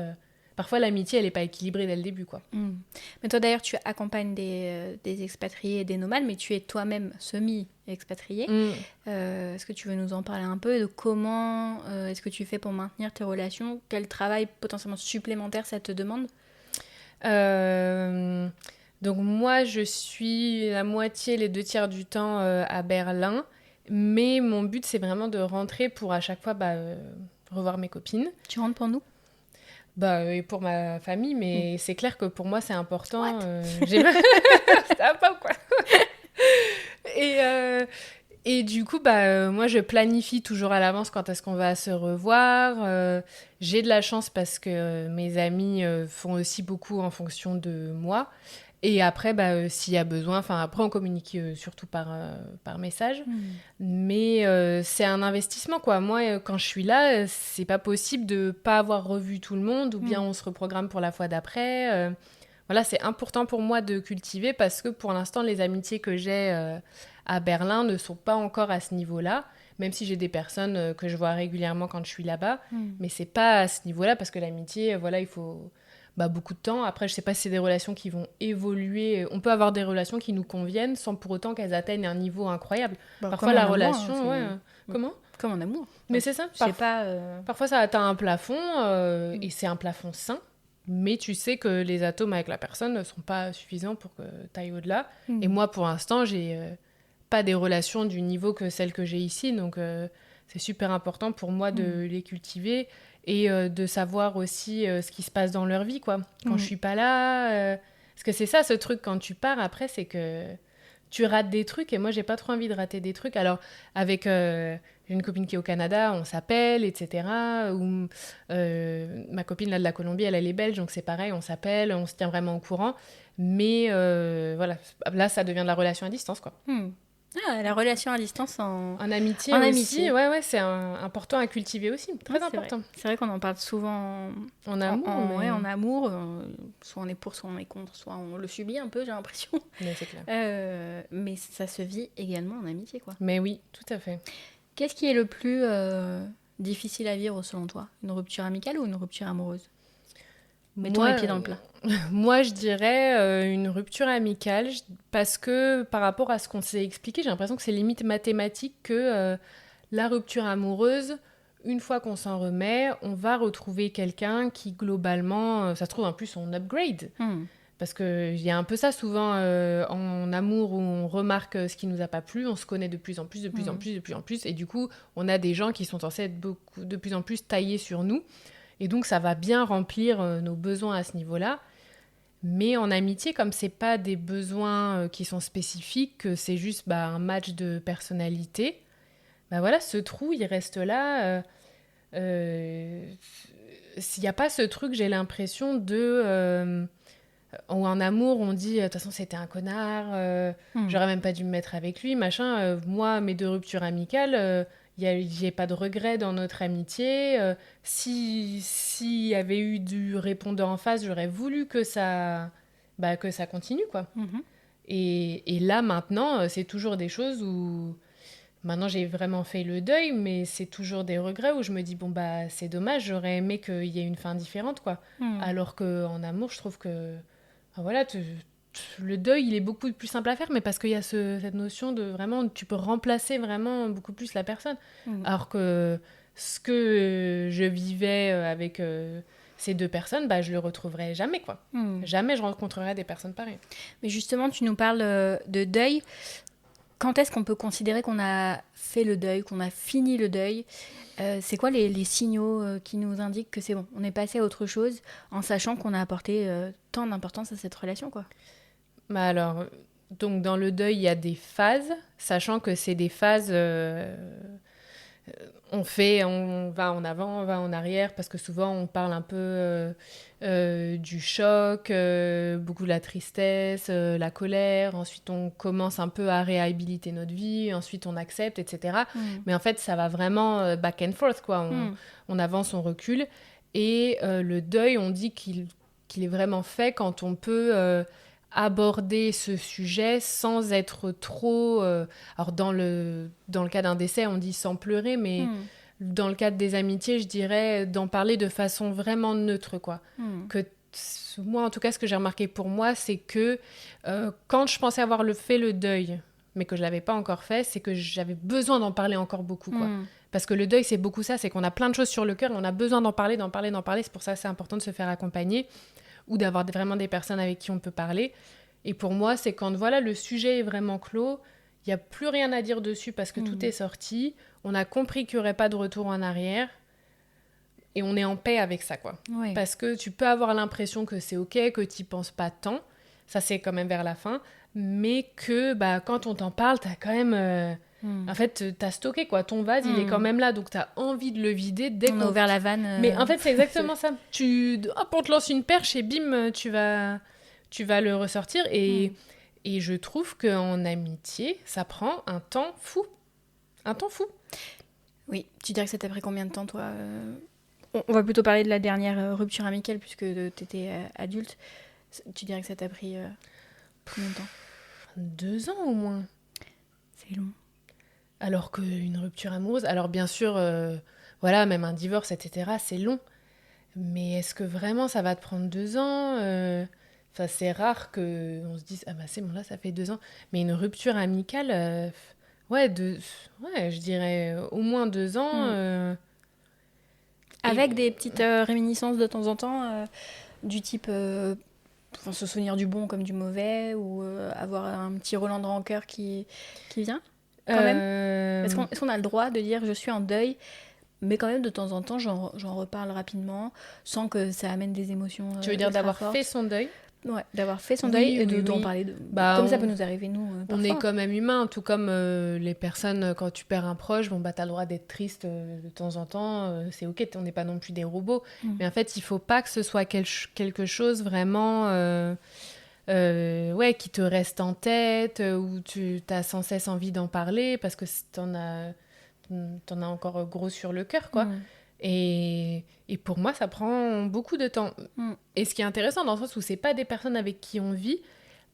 Parfois, l'amitié, elle n'est pas équilibrée dès le début, quoi. Mais toi, d'ailleurs, tu accompagnes des expatriés et des nomades, mais tu es toi-même semi-expatrié. Est-ce que tu veux nous en parler un peu de comment est-ce que tu fais pour maintenir tes relations ? Quel travail potentiellement supplémentaire ça te demande ? Donc moi, je suis la moitié, les 2 tiers du temps à Berlin. Mais mon but, c'est vraiment de rentrer pour à chaque fois revoir mes copines. Tu rentres pour nous? Et pour ma famille, mais c'est clair que pour moi, c'est important. What Ça va pas ou quoi? Et, et du coup, moi, je planifie toujours à l'avance quand est-ce qu'on va se revoir. J'ai de la chance parce que mes amis font aussi beaucoup en fonction de moi. Et après, s'il y a besoin, après, on communique surtout par message. Mais c'est un investissement, quoi. Moi, quand je suis là, c'est pas possible de pas avoir revu tout le monde ou bien on se reprogramme pour la fois d'après. Voilà, c'est important pour moi de cultiver parce que pour l'instant, les amitiés que j'ai à Berlin ne sont pas encore à ce niveau-là, même si j'ai des personnes que je vois régulièrement quand je suis là-bas. Mais c'est pas à ce niveau-là parce que l'amitié, voilà, il faut beaucoup de temps. Après, je sais pas si c'est des relations qui vont évoluer. On peut avoir des relations qui nous conviennent sans pour autant qu'elles atteignent un niveau incroyable. Parfois, la relation... Comment ? Comme en amour. Mais c'est ça. Parfois, ça atteint un plafond et c'est un plafond sain. Mais tu sais que les atomes avec la personne ne sont pas suffisants pour que tu ailles au-delà. Et moi, pour l'instant, j'ai pas des relations du niveau que celles que j'ai ici. Donc, c'est super important pour moi de les cultiver et de savoir aussi ce qui se passe dans leur vie, quoi. Quand je suis pas là... Parce que c'est ça, ce truc, quand tu pars, après, c'est que tu rates des trucs. Et moi, j'ai pas trop envie de rater des trucs. Alors, avec... j'ai une copine qui est au Canada, on s'appelle, etc. Ou ma copine là de la Colombie, elle est belge, donc c'est pareil, on s'appelle, on se tient vraiment au courant. Mais voilà, là, ça devient de la relation à distance, quoi. Ah, la relation à distance en amitié en aussi. amitié. Ouais, c'est important à cultiver aussi, très important. C'est vrai qu'on en parle souvent en amour. En amour, soit on est pour, soit on est contre, soit on le subit un peu, j'ai l'impression. Mais c'est clair. Mais ça se vit également en amitié, quoi. Mais oui, tout à fait. Qu'est-ce qui est le plus difficile à vivre selon toi ? Une rupture amicale ou une rupture amoureuse ? Mettons les pieds dans le plat. Moi, je dirais une rupture amicale parce que par rapport à ce qu'on s'est expliqué, j'ai l'impression que c'est limite mathématique que la rupture amoureuse, une fois qu'on s'en remet, on va retrouver quelqu'un qui globalement, ça se trouve en plus on upgrade. Parce qu'il y a un peu ça souvent en amour où on remarque ce qui nous a pas plu, on se connaît de plus en plus, et du coup, on a des gens qui sont censés être de plus en plus taillés sur nous. Et donc, ça va bien remplir nos besoins à ce niveau-là. Mais en amitié, comme c'est pas des besoins qui sont spécifiques, que c'est juste un match de personnalité, voilà, ce trou, il reste là. S'il n'y a pas ce truc, j'ai l'impression de... ou en amour, on dit, de toute façon, c'était un connard, j'aurais même pas dû me mettre avec lui, machin. Moi, mes 2 ruptures amicales... j'ai pas de regret dans notre amitié. S'il y avait eu du répondant en face, j'aurais voulu que ça continue, quoi. Et là, maintenant, c'est toujours des choses où... Maintenant, j'ai vraiment fait le deuil, mais c'est toujours des regrets où je me dis, c'est dommage, j'aurais aimé qu'il y ait une fin différente, quoi. Alors qu'en amour, je trouve que... voilà, le deuil, il est beaucoup plus simple à faire, mais parce qu'il y a cette notion de vraiment, tu peux remplacer vraiment beaucoup plus la personne. Alors que ce que je vivais avec ces 2 personnes, je le retrouverai jamais, quoi. Jamais je rencontrerai des personnes pareilles. Mais justement, tu nous parles de deuil. Quand est-ce qu'on peut considérer qu'on a fait le deuil, qu'on a fini le deuil ? C'est quoi les signaux qui nous indiquent que c'est bon, on est passé à autre chose, en sachant qu'on a apporté tant d'importance à cette relation, quoi ? Alors, donc dans le deuil, il y a des phases, sachant que c'est des phases... on va en avant, on va en arrière, parce que souvent on parle un peu du choc, beaucoup de la tristesse, la colère, ensuite on commence un peu à réhabiliter notre vie, ensuite on accepte, etc. Mais en fait, ça va vraiment back and forth, quoi. On avance, on recule, et le deuil, on dit qu'il est vraiment fait quand on peut... aborder ce sujet sans être trop... alors dans le cas d'un décès, on dit sans pleurer, mais dans le cadre des amitiés, je dirais d'en parler de façon vraiment neutre, quoi. Que moi, en tout cas, ce que j'ai remarqué pour moi, c'est que quand je pensais avoir fait le deuil, mais que je l'avais pas encore fait, c'est que j'avais besoin d'en parler encore beaucoup, quoi. Parce que le deuil, c'est beaucoup ça, c'est qu'on a plein de choses sur le cœur et on a besoin d'en parler. C'est pour ça que c'est important de se faire accompagner ou d'avoir vraiment des personnes avec qui on peut parler. Et pour moi, c'est quand voilà, le sujet est vraiment clos, il n'y a plus rien à dire dessus parce que tout est sorti, on a compris qu'il n'y aurait pas de retour en arrière et on est en paix avec ça, quoi. Ouais. Parce que tu peux avoir l'impression que c'est OK, que tu n'y penses pas tant, ça c'est quand même vers la fin, mais que quand on t'en parle, t'as quand même... En fait, t'as stocké, quoi. Ton vase, il est quand même là, donc t'as envie de le vider dès On a ouvert la vanne. Mais en fait, c'est exactement ça. On te lance une perche et bim, tu vas le ressortir. Et je trouve qu'en amitié, ça prend un temps fou. Un temps fou. Oui, tu dirais que ça t'a pris combien de temps, toi On va plutôt parler de la dernière rupture amicale, puisque t'étais adulte. Tu dirais que ça t'a pris combien de temps 2 ans au moins. C'est long. Alors qu'une rupture amoureuse, alors bien sûr, voilà, même un divorce, etc., c'est long. Mais est-ce que vraiment ça va te prendre 2 ans Enfin, c'est rare qu'on se dise, ah bah c'est bon, là, ça fait 2 ans. Mais une rupture amicale, ouais, je dirais au moins 2 ans. Avec des petites réminiscences de temps en temps, du type se souvenir du bon comme du mauvais, ou avoir un petit Roland de rancœur qui vient quand même. Est-ce qu'on a le droit de dire je suis en deuil, mais quand même de temps en temps j'en reparle rapidement sans que ça amène des émotions tu veux dire ultra d'avoir fortes. fait son deuil? Ouais, d'avoir fait son Oui, deuil et oui, d'en oui. parler. Comme ça peut nous arriver, nous, On parfois. est quand même humain, tout comme les personnes, quand tu perds un proche, t'as le droit d'être triste de temps en temps, c'est ok, on n'est pas non plus des robots. Mais en fait, il faut pas que ce soit quelque chose vraiment qui te reste en tête, où tu as sans cesse envie d'en parler, parce que t'en as encore gros sur le cœur, quoi. Et pour moi, ça prend beaucoup de temps. Et ce qui est intéressant, dans le sens où c'est pas des personnes avec qui on vit,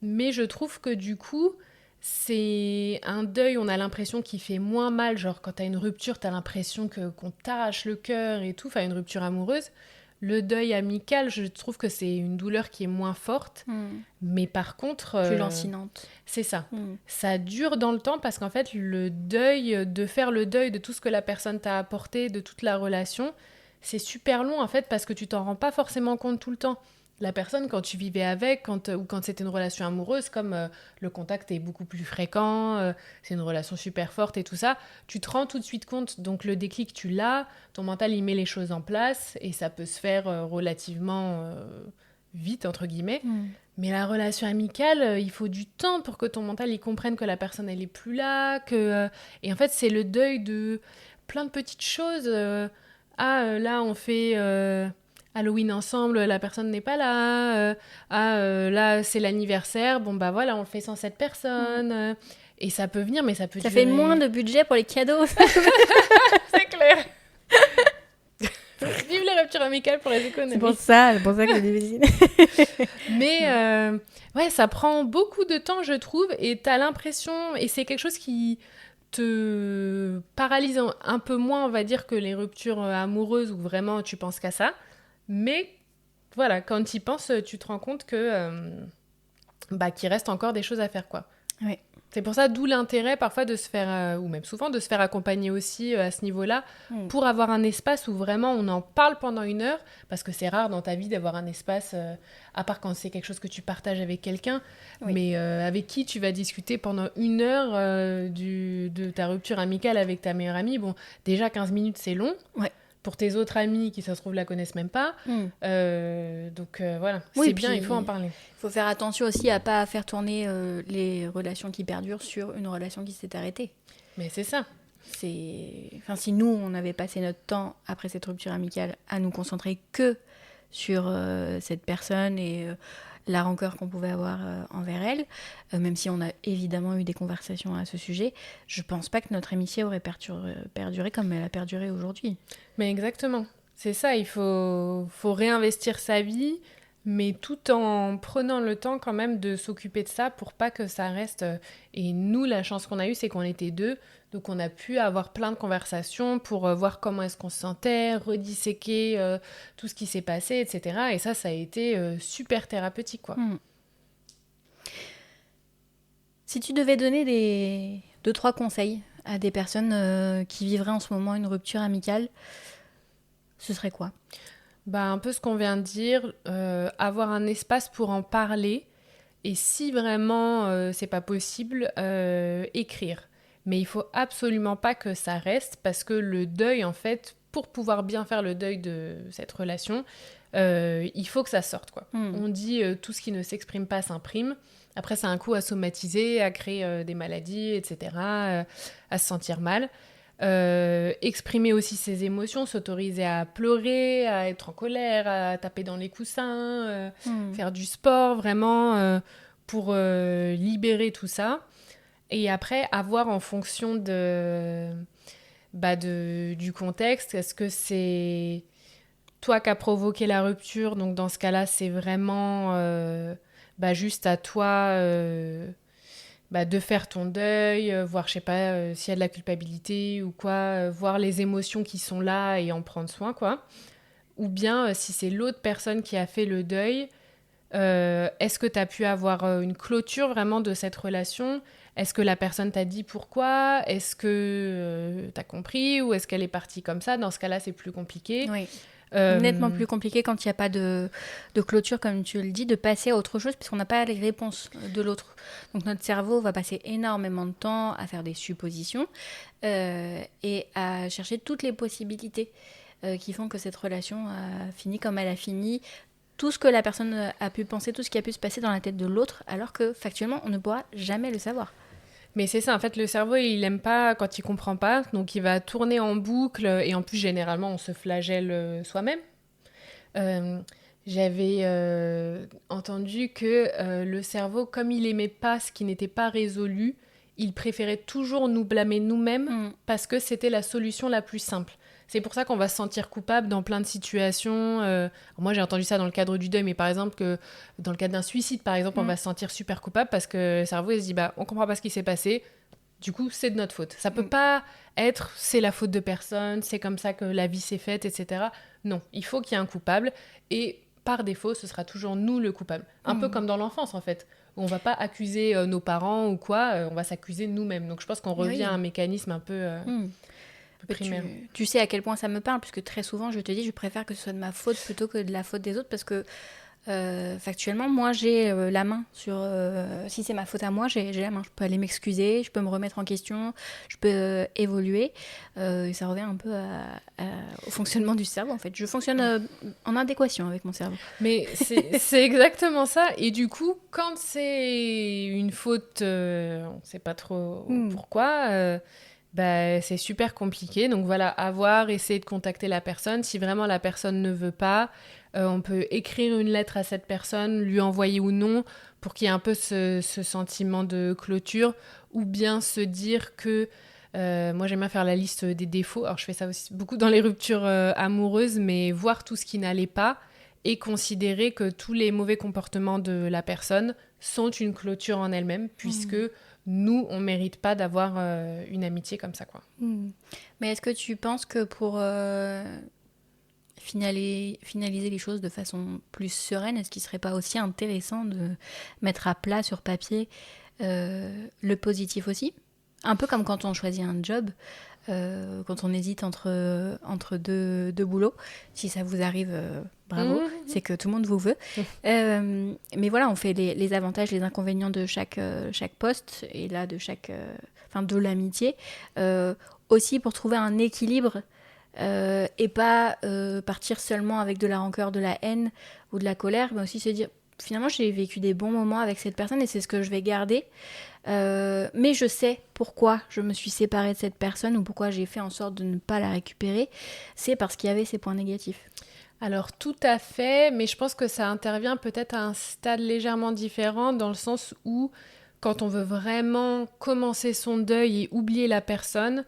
mais je trouve que du coup, c'est un deuil, on a l'impression qu'il fait moins mal. Genre, quand t'as une rupture, t'as l'impression qu'on t'arrache le cœur et tout, enfin une rupture amoureuse. Le deuil amical, je trouve que c'est une douleur qui est moins forte, mais par contre... plus lancinante. C'est ça. Ça dure dans le temps parce qu'en fait, de faire le deuil de tout ce que la personne t'a apporté, de toute la relation, c'est super long en fait parce que tu t'en rends pas forcément compte tout le temps. La personne, quand tu vivais avec, ou quand c'était une relation amoureuse, comme le contact est beaucoup plus fréquent, c'est une relation super forte et tout ça, tu te rends tout de suite compte. Donc le déclic, tu l'as, ton mental, il met les choses en place et ça peut se faire relativement vite, entre guillemets. Mais la relation amicale, il faut du temps pour que ton mental, il comprenne que la personne, elle est plus là. Et en fait, c'est le deuil de plein de petites choses. Là, on fait... Halloween ensemble, la personne n'est pas là. Là, c'est l'anniversaire. Bon, voilà, on le fait sans cette personne. Et ça peut venir, mais ça peut Ça durer... fait moins de budget pour les cadeaux. C'est clair. Vive les ruptures amicales pour les économies. C'est pour ça que c'est difficile. Mais ouais, ça prend beaucoup de temps, je trouve. Et t'as l'impression... Et c'est quelque chose qui te paralyse un peu moins, on va dire, que les ruptures amoureuses où vraiment tu penses qu'à ça. Mais voilà, quand tu y penses, tu te rends compte que qu'il reste encore des choses à faire, quoi. Oui. C'est pour ça, d'où l'intérêt parfois de se faire, ou même souvent de se faire accompagner aussi à ce niveau-là, pour avoir un espace où vraiment on en parle pendant 1 heure, parce que c'est rare dans ta vie d'avoir un espace, à part quand c'est quelque chose que tu partages avec quelqu'un, mais avec qui tu vas discuter pendant 1 heure de ta rupture amicale avec ta meilleure amie. Bon, déjà 15 minutes, c'est long. Ouais. Pour tes autres amis qui, ça se trouve, la connaissent même pas. Donc voilà, c'est bien, il faut en parler. Il faut faire attention aussi à pas faire tourner les relations qui perdurent sur une relation qui s'est arrêtée. Mais c'est ça. Si nous, on avait passé notre temps, après cette rupture amicale, à nous concentrer que sur cette personne et la rancœur qu'on pouvait avoir envers elle, même si on a évidemment eu des conversations à ce sujet, je pense pas que notre amitié aurait perduré comme elle a perduré aujourd'hui. Mais exactement, c'est ça, il faut réinvestir sa vie, mais tout en prenant le temps quand même de s'occuper de ça pour pas que ça reste... Et nous, la chance qu'on a eue, c'est qu'on était 2, donc on a pu avoir plein de conversations pour voir comment est-ce qu'on se sentait, redisséquer tout ce qui s'est passé, etc. Et ça a été super thérapeutique, quoi. Si tu devais donner 2-3 conseils à des personnes qui vivraient en ce moment une rupture amicale, ce serait quoi ? Un peu ce qu'on vient de dire, avoir un espace pour en parler Et si vraiment c'est pas possible, écrire. Mais il faut absolument pas que ça reste parce que le deuil, en fait, pour pouvoir bien faire le deuil de cette relation, il faut que ça sorte, quoi. On dit tout ce qui ne s'exprime pas s'imprime. Après, ça a un coût à somatiser, à créer des maladies, etc., à se sentir mal. Exprimer aussi ses émotions, s'autoriser à pleurer, à être en colère, à taper dans les coussins, faire du sport, vraiment, pour libérer tout ça. Et après, avoir en fonction du contexte, est-ce que c'est toi qui as provoqué la rupture? Donc dans ce cas-là, c'est vraiment juste à toi de faire ton deuil, voir, je sais pas, s'il y a de la culpabilité ou quoi, voir les émotions qui sont là et en prendre soin, quoi. Ou bien, si c'est l'autre personne qui a fait le deuil, est-ce que tu as pu avoir une clôture vraiment de cette relation? Est-ce que la personne t'a dit pourquoi? Est-ce que tu as compris? Ou est-ce qu'elle est partie comme ça? Dans ce cas-là, c'est plus compliqué. Oui. Nettement plus compliqué quand il n'y a pas de clôture, comme tu le dis, de passer à autre chose, puisqu'on n'a pas les réponses de l'autre. Donc notre cerveau va passer énormément de temps à faire des suppositions et à chercher toutes les possibilités qui font que cette relation a fini comme elle a fini, tout ce que la personne a pu penser, tout ce qui a pu se passer dans la tête de l'autre, alors que factuellement, on ne pourra jamais le savoir. Mais c'est ça, en fait, le cerveau, il aime pas quand il comprend pas, donc il va tourner en boucle, et en plus, généralement, on se flagelle soi-même. J'avais entendu que le cerveau, comme il aimait pas ce qui n'était pas résolu, il préférait toujours nous blâmer nous-mêmes parce que c'était la solution la plus simple. C'est pour ça qu'on va se sentir coupable dans plein de situations. Moi, j'ai entendu ça dans le cadre du deuil, mais par exemple, que dans le cadre d'un suicide, par exemple, on va se sentir super coupable parce que le cerveau, il se dit, on comprend pas ce qui s'est passé, du coup, c'est de notre faute. Ça peut pas être, c'est la faute de personne, c'est comme ça que la vie s'est faite, etc. Non, il faut qu'il y ait un coupable, et par défaut, ce sera toujours nous le coupable. Un peu comme dans l'enfance, en fait. On va pas accuser nos parents ou quoi, on va s'accuser nous-mêmes. Donc je pense qu'on revient à un mécanisme un peu... primaire. Tu sais à quel point ça me parle, puisque très souvent je te dis je préfère que ce soit de ma faute plutôt que de la faute des autres, parce que factuellement moi j'ai la main sur si c'est ma faute à moi, j'ai la main, je peux aller m'excuser, je peux me remettre en question, je peux évoluer, et ça revient un peu au fonctionnement du cerveau en fait. Je fonctionne en adéquation avec mon cerveau. Mais c'est exactement ça, et du coup quand c'est une faute, on sait pas trop pourquoi, c'est super compliqué. Donc voilà, essayer de contacter la personne. Si vraiment la personne ne veut pas, on peut écrire une lettre à cette personne, lui envoyer ou non, pour qu'il y ait un peu ce sentiment de clôture, ou bien se dire que... moi, j'aime bien faire la liste des défauts. Alors, je fais ça aussi beaucoup dans les ruptures amoureuses, mais voir tout ce qui n'allait pas et considérer que tous les mauvais comportements de la personne sont une clôture en elle-même, puisque... nous, on ne mérite pas d'avoir une amitié comme ça, quoi. Mais est-ce que tu penses que pour finaliser les choses de façon plus sereine, est-ce qu'il ne serait pas aussi intéressant de mettre à plat sur papier le positif aussi? Un peu comme quand on choisit un job, quand on hésite entre deux boulots. Si ça vous arrive, bravo, c'est que tout le monde vous veut. Mais voilà, on fait les avantages, les inconvénients de chaque poste, et là de de l'amitié. Aussi pour trouver un équilibre et pas partir seulement avec de la rancœur, de la haine ou de la colère, mais aussi se dire finalement j'ai vécu des bons moments avec cette personne et c'est ce que je vais garder. Mais je sais pourquoi je me suis séparée de cette personne ou pourquoi j'ai fait en sorte de ne pas la récupérer. C'est parce qu'il y avait ces points négatifs. Alors tout à fait, mais je pense que ça intervient peut-être à un stade légèrement différent, dans le sens où quand on veut vraiment commencer son deuil et oublier la personne,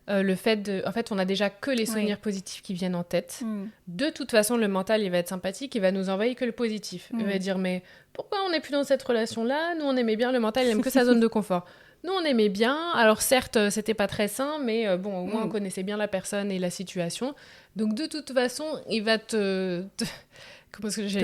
en fait, on n'a déjà que les souvenirs positifs qui viennent en tête. De toute façon, le mental, il va être sympathique, il va nous envoyer que le positif. Il va dire, mais pourquoi on n'est plus dans cette relation-là? Nous, on aimait bien, le mental, il aime que sa zone de confort. Nous, on aimait bien. Alors certes, c'était pas très sain, mais au moins, on connaissait bien la personne et la situation. Donc, de toute façon, il va te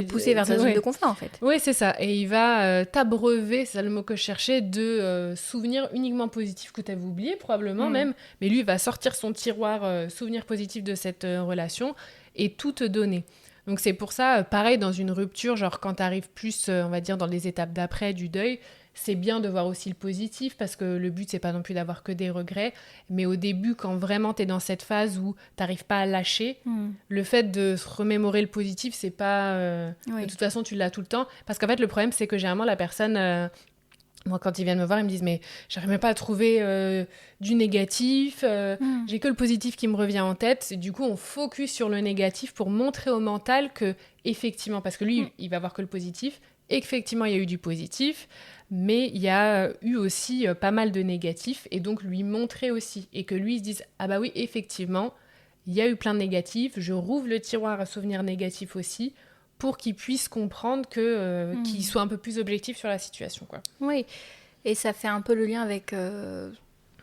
pousser vers ta zone de confort, en fait. Oui, c'est ça. Et il va t'abreuver, c'est ça le mot que je cherchais, de souvenirs uniquement positifs que tu avais oubliés, probablement même. Mais lui, il va sortir son tiroir souvenirs positifs de cette relation et tout te donner. Donc c'est pour ça, pareil, dans une rupture, genre quand t'arrives plus, on va dire, dans les étapes d'après du deuil, c'est bien de voir aussi le positif, parce que le but, c'est pas non plus d'avoir que des regrets. Mais au début, quand vraiment t'es dans cette phase où t'arrives pas à lâcher, le fait de se remémorer le positif, c'est pas... De toute façon, tu l'as tout le temps. Parce qu'en fait, le problème, c'est que généralement, la personne... moi, quand ils viennent me voir, ils me disent « Mais j'arrive même pas à trouver du négatif, j'ai que le positif qui me revient en tête. » Et du coup, on focus sur le négatif pour montrer au mental que, effectivement, parce que lui, il va voir que le positif, effectivement, il y a eu du positif, mais il y a eu aussi pas mal de négatifs, et donc lui montrer aussi. Et que lui, il se dise « Ah bah oui, effectivement, il y a eu plein de négatifs, je rouvre le tiroir à souvenirs négatifs aussi, pour qu'il puisse comprendre qu'il soit un peu plus objectif sur la situation, quoi. » Oui, et ça fait un peu le lien avec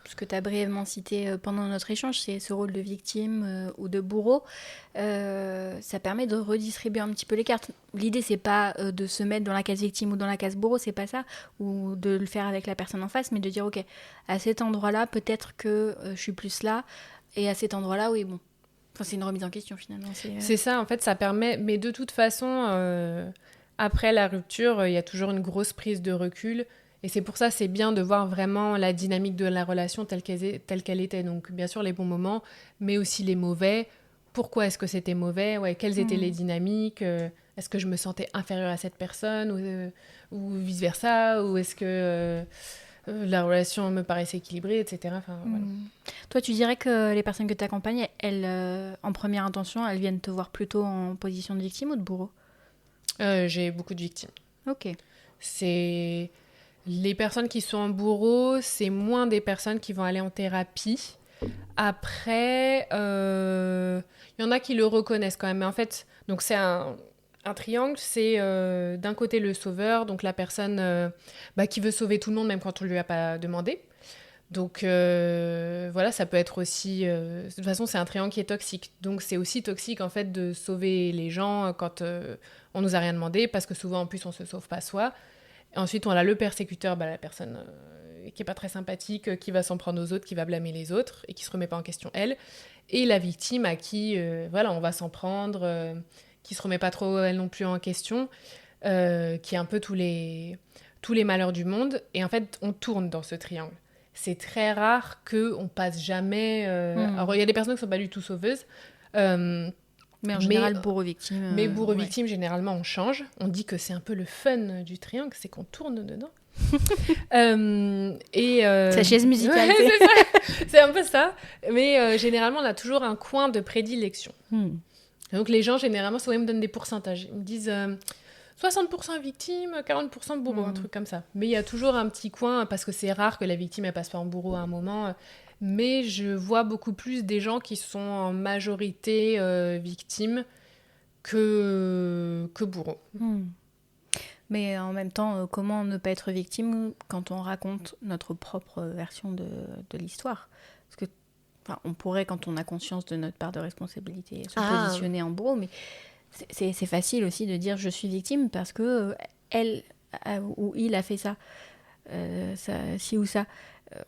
ce que tu as brièvement cité pendant notre échange, c'est ce rôle de victime ou de bourreau. Ça permet de redistribuer un petit peu les cartes. L'idée, c'est pas de se mettre dans la case victime ou dans la case bourreau, c'est pas ça, ou de le faire avec la personne en face, mais de dire, ok, à cet endroit-là, peut-être que je suis plus là, et à cet endroit-là, oui, bon. Enfin, c'est une remise en question, finalement. C'est ça, en fait, ça permet... Mais de toute façon, après la rupture, il y a toujours une grosse prise de recul. Et c'est pour ça, c'est bien de voir vraiment la dynamique de la relation telle qu'elle était. Donc, bien sûr, les bons moments, mais aussi les mauvais. Pourquoi est-ce que c'était mauvais? Ouais, quelles étaient les dynamiques? Est-ce que je me sentais inférieure à cette personne ou vice-versa? Ou est-ce que la relation me paraissait équilibrée, etc. Enfin, voilà. Toi, tu dirais que les personnes que tu accompagnes, elles, en première intention, elles viennent te voir plutôt en position de victime ou de bourreau? J'ai beaucoup de victimes. Ok. C'est... Les personnes qui sont en bourreau, c'est moins des personnes qui vont aller en thérapie. Après, y en a qui le reconnaissent quand même. Mais en fait, donc c'est un triangle, c'est d'un côté le sauveur, donc la personne qui veut sauver tout le monde, même quand on ne lui a pas demandé. Donc voilà, ça peut être aussi... de toute façon, c'est un triangle qui est toxique. Donc c'est aussi toxique, en fait, de sauver les gens quand on nous a rien demandé, parce que souvent, en plus, on se sauve pas soi. Et ensuite, on a le persécuteur, la personne qui est pas très sympathique, qui va s'en prendre aux autres, qui va blâmer les autres et qui se remet pas en question elle. Et la victime à qui, on va s'en prendre, qui se remet pas trop elle non plus en question, qui est un peu tous les malheurs du monde. Et en fait, on tourne dans ce triangle. C'est très rare qu'on passe jamais... Alors, il y a des personnes qui sont pas du tout sauveuses. Mais en général, bourreau-victime... Mais bourreau-victime, généralement, on change. On dit que c'est un peu le fun du triangle, c'est qu'on tourne dedans. Sa chaise musicale. Ouais, c'est ça. C'est un peu ça. Mais généralement, on a toujours un coin de prédilection. Donc les gens, généralement, souvent, ils me donnent des pourcentages. Ils me disent 60% victime, 40% bourreau, un truc comme ça. Mais il y a toujours un petit coin, parce que c'est rare que la victime, elle passe pas en bourreau à un moment. Mais je vois beaucoup plus des gens qui sont en majorité victimes que bourreaux. Mais en même temps, comment ne pas être victime quand on raconte notre propre version de l'histoire? Parce que, on pourrait, quand on a conscience de notre part de responsabilité, se positionner en bourreau, mais c'est facile aussi de dire je suis victime parce que elle ou il a fait ça, ci ou ça.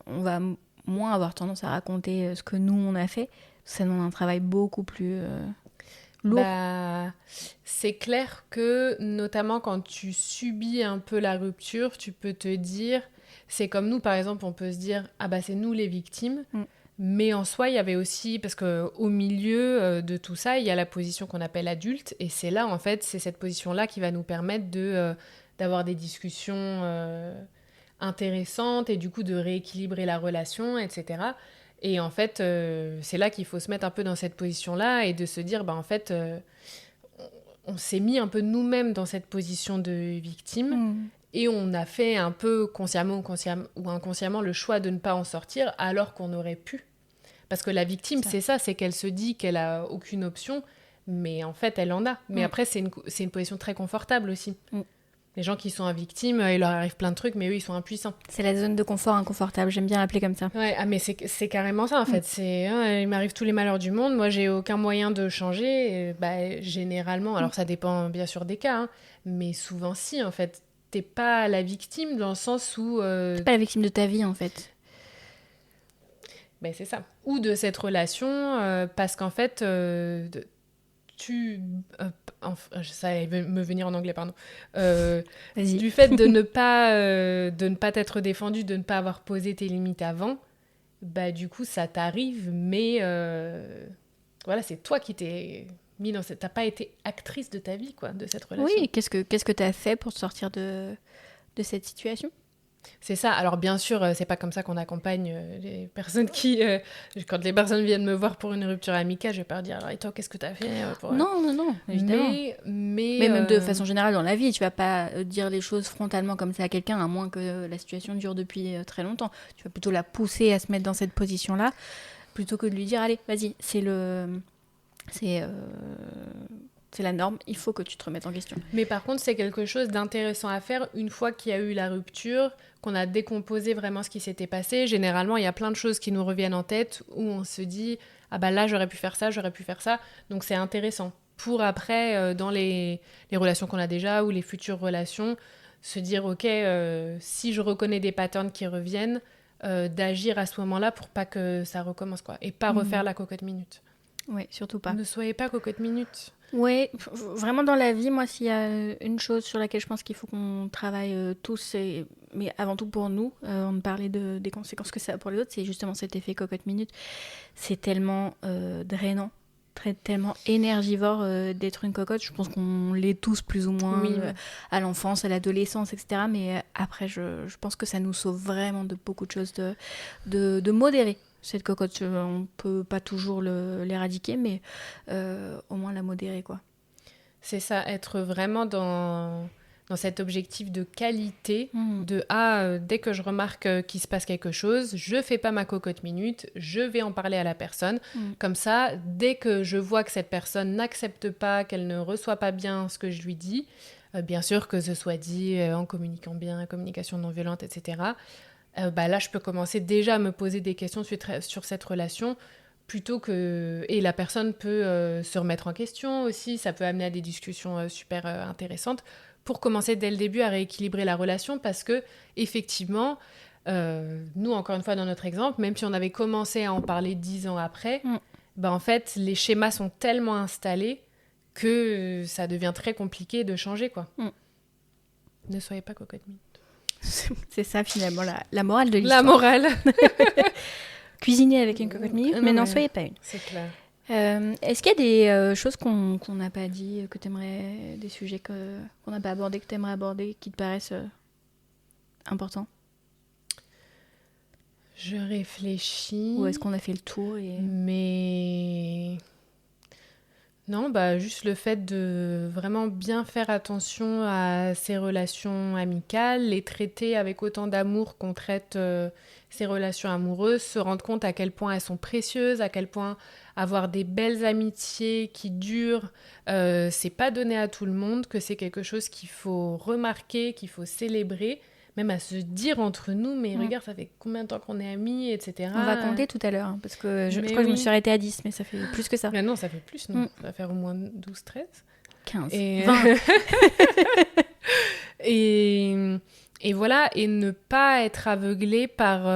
On va moins avoir tendance à raconter ce que nous on a fait. Ça demande un travail beaucoup plus lourd. C'est clair que, notamment quand tu subis un peu la rupture, tu peux te dire, c'est comme nous par exemple, on peut se dire c'est nous les victimes. Mais en soi, il y avait aussi, parce qu'au milieu de tout ça, il y a la position qu'on appelle adulte, et c'est là, en fait, c'est cette position-là qui va nous permettre d'avoir des discussions intéressantes, et du coup de rééquilibrer la relation, etc. Et en fait, c'est là qu'il faut se mettre un peu dans cette position-là, et de se dire, en fait, on s'est mis un peu nous-mêmes dans cette position de victime, et on a fait un peu consciemment ou inconsciemment le choix de ne pas en sortir alors qu'on aurait pu. Parce que la victime, c'est ça, c'est qu'elle se dit qu'elle a aucune option, mais en fait, elle en a. Mais après, c'est une position très confortable aussi. Les gens qui sont victimes, il leur arrive plein de trucs, mais eux, ils sont impuissants. C'est la zone de confort inconfortable, j'aime bien l'appeler comme ça. Ouais, mais c'est carrément ça, en fait. Il m'arrive tous les malheurs du monde, moi, j'ai aucun moyen de changer. Et, généralement, alors ça dépend bien sûr des cas, mais souvent si, en fait. T'es pas la victime dans le sens où... T'es pas la victime de ta vie, en fait. C'est ça. Ou de cette relation, parce qu'en fait, ça allait me venir en anglais, pardon. Vas-y. Du fait de ne pas t'être défendu, de ne pas avoir posé tes limites avant, bah du coup ça t'arrive, mais voilà, c'est toi qui t'es mis dans cette... T'as pas été actrice de ta vie, quoi, de cette relation. Oui, qu'est-ce que tu as fait pour te sortir de cette situation? C'est ça. Alors bien sûr, c'est pas comme ça qu'on accompagne les personnes qui... quand les personnes viennent me voir pour une rupture amicale, je vais pas leur dire, alors et toi, qu'est-ce que t'as fait pour... Non, évidemment. Mais même de façon générale dans la vie, tu vas pas dire les choses frontalement comme ça à quelqu'un, à moins que la situation dure depuis très longtemps. Tu vas plutôt la pousser à se mettre dans cette position-là, plutôt que de lui dire, allez, vas-y, c'est la norme, il faut que tu te remettes en question. Mais par contre, c'est quelque chose d'intéressant à faire une fois qu'il y a eu la rupture, qu'on a décomposé vraiment ce qui s'était passé. Généralement, il y a plein de choses qui nous reviennent en tête où on se dit « Ah bah là, j'aurais pu faire ça, j'aurais pu faire ça ». Donc c'est intéressant pour après, dans les relations qu'on a déjà ou les futures relations, se dire « Ok, si je reconnais des patterns qui reviennent, d'agir à ce moment-là pour pas que ça recommence, quoi. Et pas refaire la cocotte minute ». Oui, surtout pas. Ne soyez pas cocotte minute. Oui, vraiment dans la vie, moi, s'il y a une chose sur laquelle je pense qu'il faut qu'on travaille tous, mais avant tout pour nous, on parlait des conséquences que ça a pour les autres, c'est justement cet effet cocotte minute. C'est tellement drainant, tellement énergivore d'être une cocotte. Je pense qu'on l'est tous plus ou moins à l'enfance, à l'adolescence, etc. Mais après, je pense que ça nous sauve vraiment de beaucoup de choses, de modérer cette cocotte. On peut pas toujours l'éradiquer, mais au moins la modérer, quoi. C'est ça, être vraiment dans cet objectif de qualité, dès que je remarque qu'il se passe quelque chose, je fais pas ma cocotte minute, je vais en parler à la personne. Comme ça, dès que je vois que cette personne n'accepte pas, qu'elle ne reçoit pas bien ce que je lui dis, bien sûr que ce soit dit en communiquant bien, communication non violente, etc., là, je peux commencer déjà à me poser des questions sur cette relation, plutôt que... Et la personne peut se remettre en question aussi, ça peut amener à des discussions super intéressantes, pour commencer dès le début à rééquilibrer la relation, parce que, effectivement, nous, encore une fois, dans notre exemple, même si on avait commencé à en parler 10 ans après, en fait, les schémas sont tellement installés que ça devient très compliqué de changer, quoi. Ne soyez pas cocotte minute. C'est ça finalement la morale de l'histoire. La morale. Cuisiner avec une cocotte minute, mais n'en soyez pas une. C'est clair. Est-ce qu'il y a des choses qu'on n'a pas dit, que t'aimerais, des sujets qu'on n'a pas abordés, que tu aimerais aborder, qui te paraissent importants? Je réfléchis. Ou est-ce qu'on a fait le tour Mais... Non, juste le fait de vraiment bien faire attention à ses relations amicales, les traiter avec autant d'amour qu'on traite ses relations amoureuses, se rendre compte à quel point elles sont précieuses, à quel point avoir des belles amitiés qui durent, c'est pas donné à tout le monde, que c'est quelque chose qu'il faut remarquer, qu'il faut célébrer, même à se dire entre nous, mais regarde, ça fait combien de temps qu'on est amis, etc. On va compter tout à l'heure, hein, parce que je crois que je me suis arrêtée à 10, mais ça fait plus que ça. Mais non, ça fait plus, non. Ça va faire au moins 12, 13. 15, et... 20. et voilà, et ne pas être aveuglé par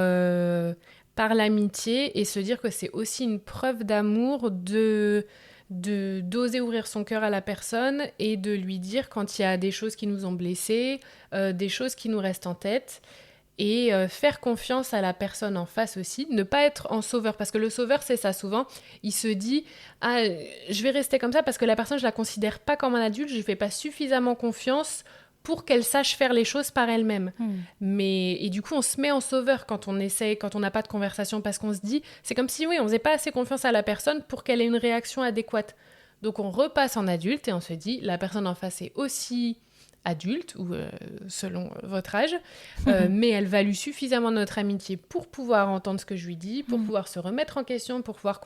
l'amitié, et se dire que c'est aussi une preuve d'amour d'oser ouvrir son cœur à la personne et de lui dire quand il y a des choses qui nous ont blessés, des choses qui nous restent en tête, et faire confiance à la personne en face aussi, ne pas être en sauveur, parce que le sauveur, c'est ça souvent, il se dit « Ah, je vais rester comme ça parce que la personne, je la considère pas comme un adulte, je lui fais pas suffisamment confiance pour qu'elle sache faire les choses par elle-même. Et du coup, on se met en sauveur quand on n'a pas de conversation, parce qu'on se dit, c'est comme si, on faisait pas assez confiance à la personne pour qu'elle ait une réaction adéquate. Donc on repasse en adulte et on se dit, la personne en face est aussi adulte, ou selon votre âge, mais elle value suffisamment notre amitié pour pouvoir entendre ce que je lui dis, pour pouvoir se remettre en question, pour pouvoir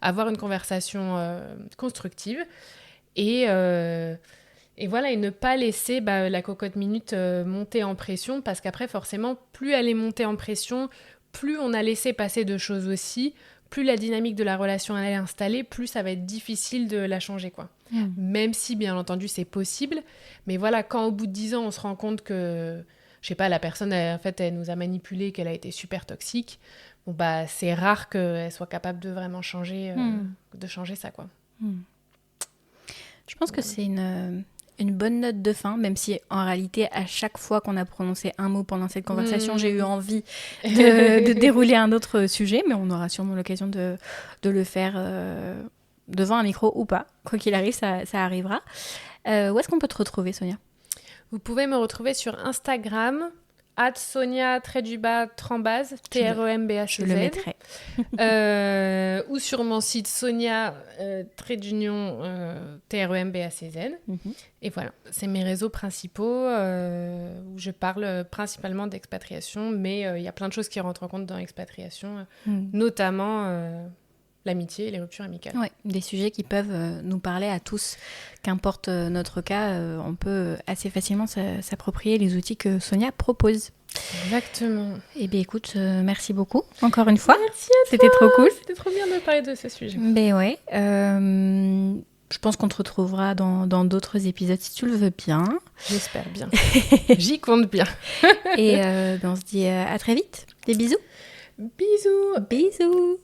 avoir une conversation constructive. Et voilà, et ne pas laisser la cocotte minute monter en pression, parce qu'après, forcément, plus elle est montée en pression, plus on a laissé passer de choses aussi, plus la dynamique de la relation elle est installée, plus ça va être difficile de la changer, quoi. Même si, bien entendu, c'est possible. Mais voilà, quand au bout de 10 ans, on se rend compte que, je sais pas, la personne, en fait, elle nous a manipulés, qu'elle a été super toxique, c'est rare qu'elle soit capable de vraiment changer, de changer ça, quoi. Je pense que c'est une bonne note de fin, même si en réalité, à chaque fois qu'on a prononcé un mot pendant cette conversation, j'ai eu envie de dérouler un autre sujet, mais on aura sûrement l'occasion de le faire devant un micro ou pas. Quoi qu'il arrive, ça arrivera. Où est-ce qu'on peut te retrouver, Sonia ? Vous pouvez me retrouver sur Instagram, @Sonia_Trembaz, TREMBACZ. Je le mettrai. Ou sur mon site Sonia TREMBACZ. Et voilà, c'est mes réseaux principaux où je parle principalement d'expatriation, mais il y a plein de choses qui rentrent en compte dans l'expatriation, notamment l'amitié et les ruptures amicales. Oui, des sujets qui peuvent nous parler à tous. Qu'importe notre cas, on peut assez facilement s'approprier les outils que Sonia propose. Exactement. Eh bien, écoute, merci beaucoup, encore une fois. Merci à toi. C'était trop cool. C'était trop bien de parler de ce sujet. Ben ouais. Je pense qu'on te retrouvera dans d'autres épisodes si tu le veux bien. J'espère bien. J'y compte bien. Et on se dit à très vite. Des bisous. Bisous. Bisous.